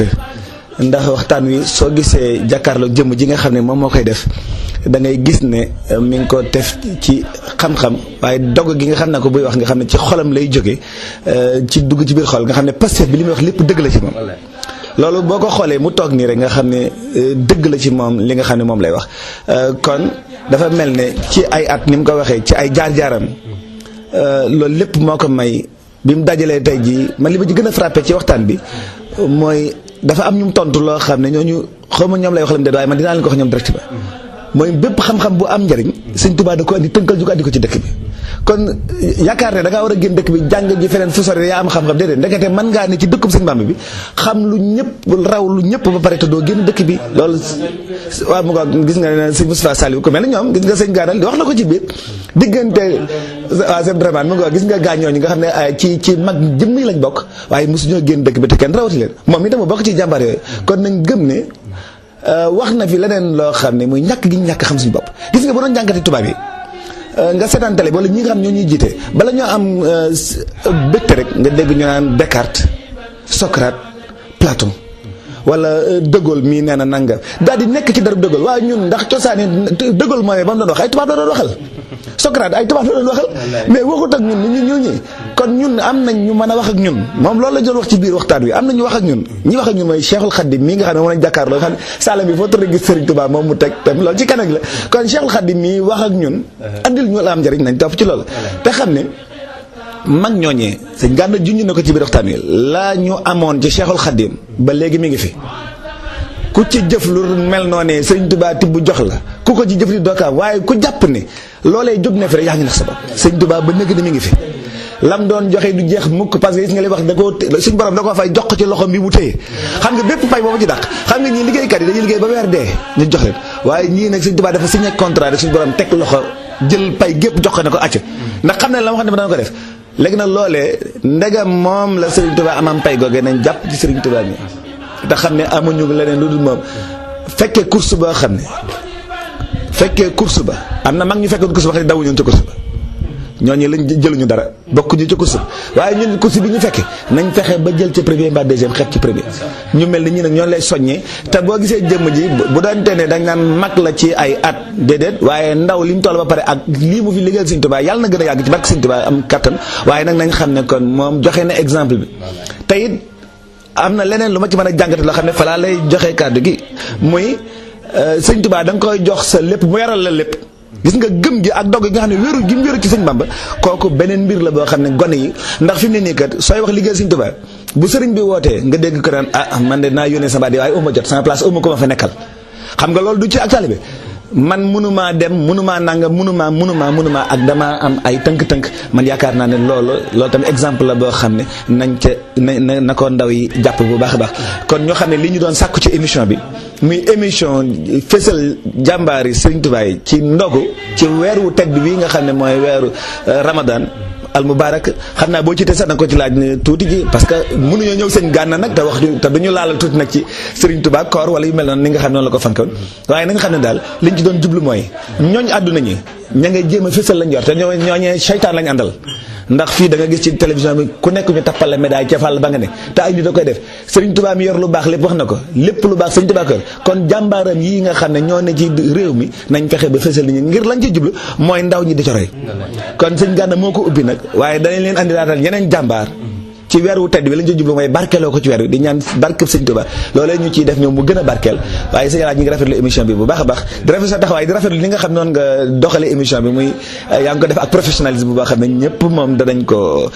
ndax waxtaan wi soo gisee jàkkaarloo jëmm ji nga xam ne moom moo koy def da ngay gis ne mi ngi ko def ci xam-xam waaye dogg gi nga xam ne ko buy wax nga xam ne ci xolam lay jóge ci dugg ci biir xol nga xam ne Pastef bi li muy wax lépp dëgg la ci moom loolu boo ko xoolee mu toog nii rek nga xam ne dëgg la ci moom li nga xam ne moom lay wax kon dafa mel ne ci ay at ni mu ko waxee ci ay jaar-jaaram loolu lépp moo ko may bi mu dajalee tey jii man li ma ci gën a frappé ci waxtaan bi mooy dafa am ñu mu tontu loo xam ne ñooñu xaw ma ñoom lay wax lam déet waaye man dinaa leen ko wax ñoom direct ba mooy bépp xam-xam bu am njëriñ sëñ Tuubaa da ko andi tënkal ju ko andi ko ci dëkk bi kon yaakaar ne da ngaa war a génn dëkk bi jàng ji feneen fu sori yaa am xam-xam déedéet ndekete mën ngaa ne ci dëkkub sëñ Bàmba bi xam lu ñëpp raw lu ñëpp ba pare te doo génn dëkk bi loolu waaw mu ko gis nga ne sëñ Moustapha Saliou ko mel ne ñoom gis nga sëñ Gana wax na ko ci biir diggante waaw sëñ Dramane mu ngi gis nga gaañooñu nga xam ne ci mag jëmm yi lañ bokk waaye mosuñoo génn dëkk bi te kenn rawati leen moom itam bokk ci jàmbaar yooyu kon nañ gëm ne wax na fi leneen loo xam ne muy ñàkk gi ñu ñàkk xam suñu bopp gis nga ba doon jàngati tubaab yi nga seetaan télé wala ñi nga xam ñoo ñuy jiite bala ñoo am bégte rek nga dégg ñu naan Descartes Socrate Platon wala De Gaulle mii nee na nangam daal di nekk ci dara De Gaulle waaye ñun ndax cosaani De Gaulle mooy ba mu doon wax ay tubaab la doon waxal Socrate ay tubaab la doon waxal mais waxut ak ñun ni ñu ñooñee kon ñun am nañ ñu mën a wax ak ñun moom loolu la doon wax ci biir waxtaan wi am na ñu wax ak ñun ñi wax ak ñun mooy Cheikhul Khadim mii nga xam ne moom lañ jàkkaarloo xam ne Salam bi foo tourné gis Serigne Touba moom mu teg tam loolu ci kanam la kon Cheikhul Khadim mii wax ak ñun andil ñu la am njëriñ nañ topp ci loolu te xam ne mag ñooñee sëñ Gana junj na ko ci biir waxtaan wi la ñu amoon ci Cheikhul Khadim ba léegi mi ngi fi ku ci jëf lu mel noonee Sëriñ Tuubaa tibb jox la ku ko ci jëf li dookaam waaye ku jàpp ne loolee jóg na fi rek yaa ngi nax sa bopp Sëriñ Tuubaa ba nëgg ni mi ngi fi lam doon joxe du jeex mukk parce que gis nga li wax da ko suñu borom da ko fay jox ko ci loxo bi mu téye xam nga bépp pay boobu ci dàq xam nga ñii liggéeykat yi dañuy liggéey ba weer dee ñu jox leen waaye ñii nag Sëñ Tuubaa dafa signé contrat rek suñu borom teg loxo jël pay gépp jox ko ne ko acc ndax xam ne la ma xam ne dana ko def léegi nag loolee ndegam moom la Sëriñ Tuubaa amam pay googee nañ jàpp ci Sëriñ Tuubaa mi te xam ne amuñu leneen lu dul moom fekkee course ba xam ne fekkee course ba am na mag ñu fekkee course ba xam ne dawuñu ci course ba ñooñu lañ jëluñu dara bokkuñu ci course bi waaye ñun course bi ñu fekkee nañ fexe ba jël ci premier mbaa deuxième xeet ci premier ñu mel ni ñi nag ñoo lay soññee te boo gisee jëmm ji bu doon tene dañ naan mag la ci ay at déedéet waaye ndaw li mu toll ba pare ak lii mu fi liggéeyal Sëriñ Tuubaa yàlla na gën a yàgg ci barke Sëriñ Tuubaa am kattan waaye nag nañ xam ne kon moom joxe na exemple bi te it am na leneen lu ma ci mën a jàngate loo xam ne falaa lay joxe kàddu gi muy Sëriñ Tuubaa da nga koy jox sa lépp mu yaral la lépp gis nga gëm gi ak dogg gi nga xam ne wéeru gi mu wéeru ci Sëñ Bamba kooku beneen mbir la boo xam ne gone yi ndax fi mu ne nii kat sooy wax liggéey Sëñ Tuubaa bu sëriñ bi wootee nga dégg ko naan man de naa yónnee sama baat waaye uma jot sama place uma ko ma fa nekkal xam nga loolu du ci ak taalibe man mënumaa dem mënumaa nanga mënumaa ak damaa am ay tënk-tënk man yaakaar naa ne loolu tamit exemple la boo xam ne nañ ca na ko ndaw yi jàpp bu baax a baax kon ñoo xam ne li ñu doon sàkku ci émission bi muy émission fësal jàmbaari Sëriñ Tuubaa yi ci ndogu ci weer wu tedd wi nga xam ne mooy weeru Ramadan al mubarak xam naa boo ci te sax na ko ci laaj ne tuuti ji parce que mënuñoo ñëw sëñ Gana nag te wax te duñu laalal tuuti nag ci Sëriñ Tuubaa koor wala yu mel noonu ni nga xam ne noonu la ko fankoon waaye na nga xam ne daal liñ ci doon jublu mooy ñooñ àdduna ñi ña ngay jéem a fësal lañ yor te ñooñee seytaan lañ àndal ndax fii da nga gis ci télévision bi ku nekk ñu tappal la médaille ca fàll ba nga ne te ay nit da koy def Sëriñ Tuubaa mi yor lu baax lépp wax na ko lépp lu baax Sëriñ Tuubaa ko kon jàmbaaram yi nga xam ne ñoo ne ci réew mi nañ fexe ba fësal nit ñi ngir lañ ci jublu mooy ndaw ñi di co roy kon sëñ Gana moo ko ubbi nag waaye danañ leen andi daatal yeneen jàmbaar ci weer wu tedd bi lañ ci jublu mooy barkeeloo ko ci weer wi di ñaan barkeb Sëñ Tuubaa loolee ñu ciy def ñoom mu gën a barkeel waaye sëñ Alaaji ñi ngi rafetlu émission bi bu baax a baax di rafetlu sa taxawaay di rafetlu li nga xam noonu nga doxale émission bi muy yaa ngi ko def ak professionnalisme bu baax xam ne ñëpp moom danañ ko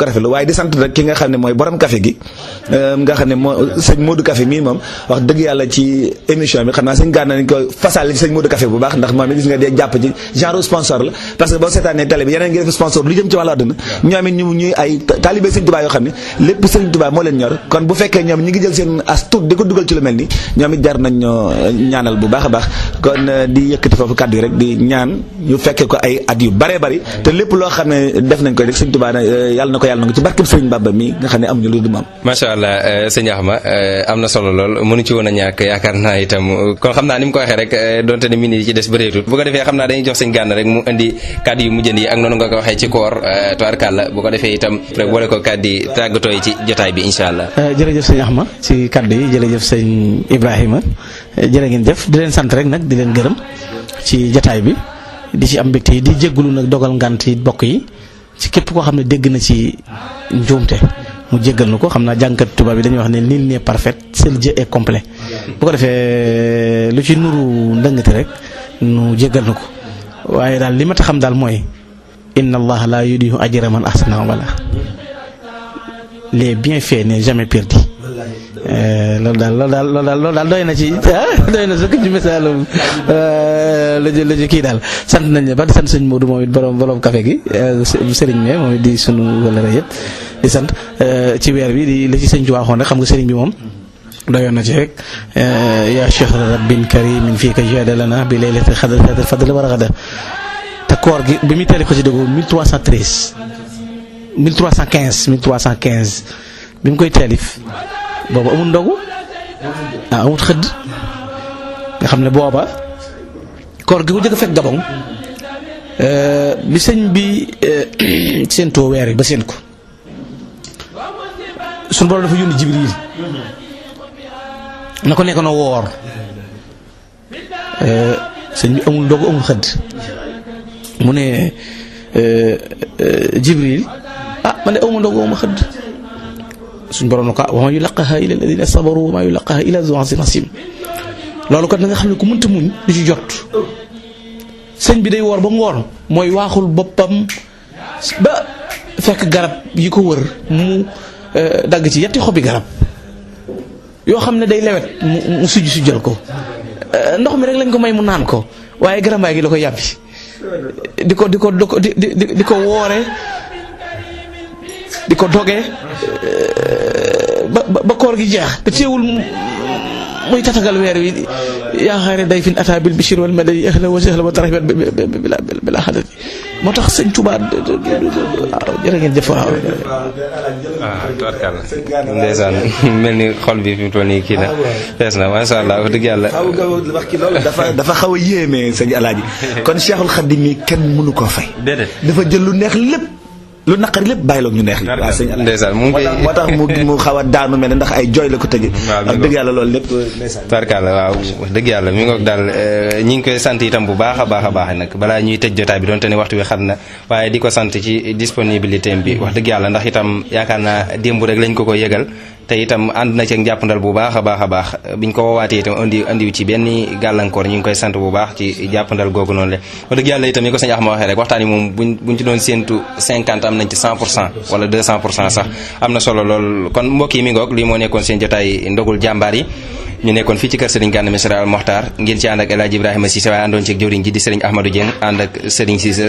rafetlu waaye di sant rek ki nga xam ne mooy borom café gi nga xam ne moo sëñ Modou Café mii moom wax dëgg yàlla ci émission bi xam naa sëñ Gana nañ ko fasal ci sëñ Modou Café bu baax ndax moom it gis nga dee jàpp ci genre sponsor la parce que boo seetaanee télé bi yeneen ngi def sponsor lu jëm ci wàllu àdduna ñoom it ñuy ay talibé Sëñ Tuubaa yoo xam ne lépp Sëriñ Tuubaa moo leen ñor kon bu fekkee ñoom ñi ngi jël seen as tuut di ko dugal ci lu mel ni ñoom it jar nañ ñoo ñaanal bu baax a baax kon di yëkkati foofu kàddu yi rek di ñaan ñu fekkee ko ay at yu bare bari te lépp loo xam ne def nañ ko rek Sëriñ Tuubaa yàlla na ko ci barkeb Sëriñ Bamba mi nga xam ne amuñu lu du moom. macha allah sëñ Axma am na solo lool mënu ci woon a ñàkk yaakaar naa itam kon xam naa ni mu ko waxee rek donte ne minute yi ci des bëreetut bu ko defee xam naa dañuy jox sëñ Gana rek mu indi kàddu yu mujjandi yi ak noonu nga ko waxee ci koor tubaarkàlla bu ko defee itam rek boole ko kàddu yi tàggatoo yi ci jotaay bi incha allah. jërëjëf sëñ Axma ci kàddu yi jërëjëf sëñ Ibrahima jërë ngeen jëf di leen sant rek nag di leen gërëm ci jotaay bi di ci am mbégte yi di jéggulu nag dogal ngant yi bokk yi ci képp koo xam ne dégg na ci njuumte mu jéggal na ko xam naa jàngkat tubaab bi dañuy wax ne nul n'est parfait seul Dieu est complet bu ko defee lu ci nuru ndëngate rek nu jéggal na ko waaye daal li ma ta xam daal mooy inna allaha la yudiyu ajra man ahsana amala les bienfaits n'est jamais perdu loolu daal doy na ci doy na sëkk ci message la ci kii daal sant nañ la ba di sant sëñ Modou moom it borom café gi sëriñ bi moom it di sunu wëllëre yëpp di sant ci weer bi di la ci sëñ ci waxoon rek xam nga sëriñ bi moom doyoon na ci rek yaa cheikh rabbin karimin fii ka jadalana bi laylatil xadr fadl wa raxada te koor gi bi muy teel ko ci dëggu 1315 bi mu koy teelif boobu amul ndogu amul xëdd nga xam ne booba koor gi ko jëkk fekk Gabon bi sëñ bi séentoo weer yi ba seen ko suñu borom dafa yónni Jibril na ko nekk na woor sëñ bi amul ndogu amul xëdd mu ne Jibril man de amul ndogu amul xëdd suñu borom na ko wa maa yulaqaahaa illa alladhiina sabaru wa maa yulaqaahaa illa zu azim asim loolu kat da nga xam ne ku mënta muñ du ci jot sëñ bi day woor ba ngoon mooy waaxul boppam ba fekk garab yi ko wër mu dagg ci yetti xobi garab yoo xam ne day lewet mu sujjal ko ndox mi rek lañ ko may mu naan ko waaye garambaay gi la ko yàbbi di ko woore di ko dogee ba koor gi jeex te teewul muy tatagal weer wi yaa xayra dayfin ataa bil bishri wal madadi ahlan wa sahlan wa tarhiban bila xadadi moo tax sëñ Tuubaa waaw jërë ngeen jëf waaw. tubarkalla ndeysaan mel ni xol bi fi mu toll nii kii na fees na macha allah wax dëgg yàlla. xaw nga wax ki loolu dafa xaw a yéeme sëñ Alaaji kon Cheikhul Khadim mi kenn mënu koo fay. déedéet dafa jël lu neex lépp. lu naqari lépp bàyyiloog ñu neex li waaw sëñ ndeysaan mu ngi moo tax mu xaw a daanu mel ne ndax ay jooy la ko tëjee. wax dëgg yàlla loolu lépp ndeysaan. tubarkalla waaw wax dëgg yàlla mi ngoog daal ñi ngi koy sant itam bu baax a baax a baax nag balaa ñuy tëj jotaay bi doonte ne waxtu wi xat na waaye di ko sant ci disponibilité bi wax dëgg yàlla ndax itam yaakaar naa démb rek lañ ko yëgal te itam ànd na ci ak njàppandal bu baax a baax a baax biñ ko woowaatee itam andiwu ci benn gàllankoor ñu ngi koy sant bu baax ci jàppandal googu noonu le wax dëgg yàlla itam ni ko sëñ Axma waxee rek waxtaan yi moom buñ ci doon séentu 50 am nañ ci 100% wala 200% sax am na solo lool kon mbokk yi mi ngoog lii moo nekkoon seen jotaay ndogul jàmbaar yi ñu nekkoon fii ci kër Serigne Gana Messere Al Mokhtar ngeen ci ànd ak El Hadj Ibrahima Cissé waaye àndoon ci ak jëwriñ ji di Serigne Ahmadou Dieng ànd ak Serigne Cissé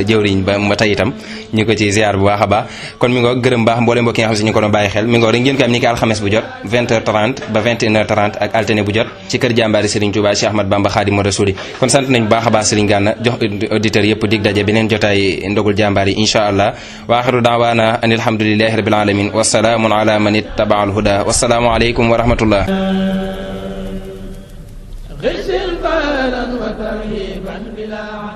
jëwriñ ba tey itam ñu ko ci ziar bu baax a baax kon mi ngoog gërëm baax mboolem mbokk yi nga xam si ñu ko doon bàyyi xel mi ngoog rek ngeen ko am ni ki alxames bu jot 20h30 ba 21h30 ak alterné bu jot ci kër jàmbaari Serigne Touba Cheikh Ahmad Bamba Khadimu Rasuli kon sant nañ bu baax a baax Serigne Gana jox auditeurs yëpp dig daje beneen jotaay ndogul jàmbaar yi insha allah wa axiru daawaana an alhamdulillahi rabbil alamin wasalaamun ala man ittaba al huda wasalaamu aleykum wa rahmatullah غسل بالا وترهيبا بلا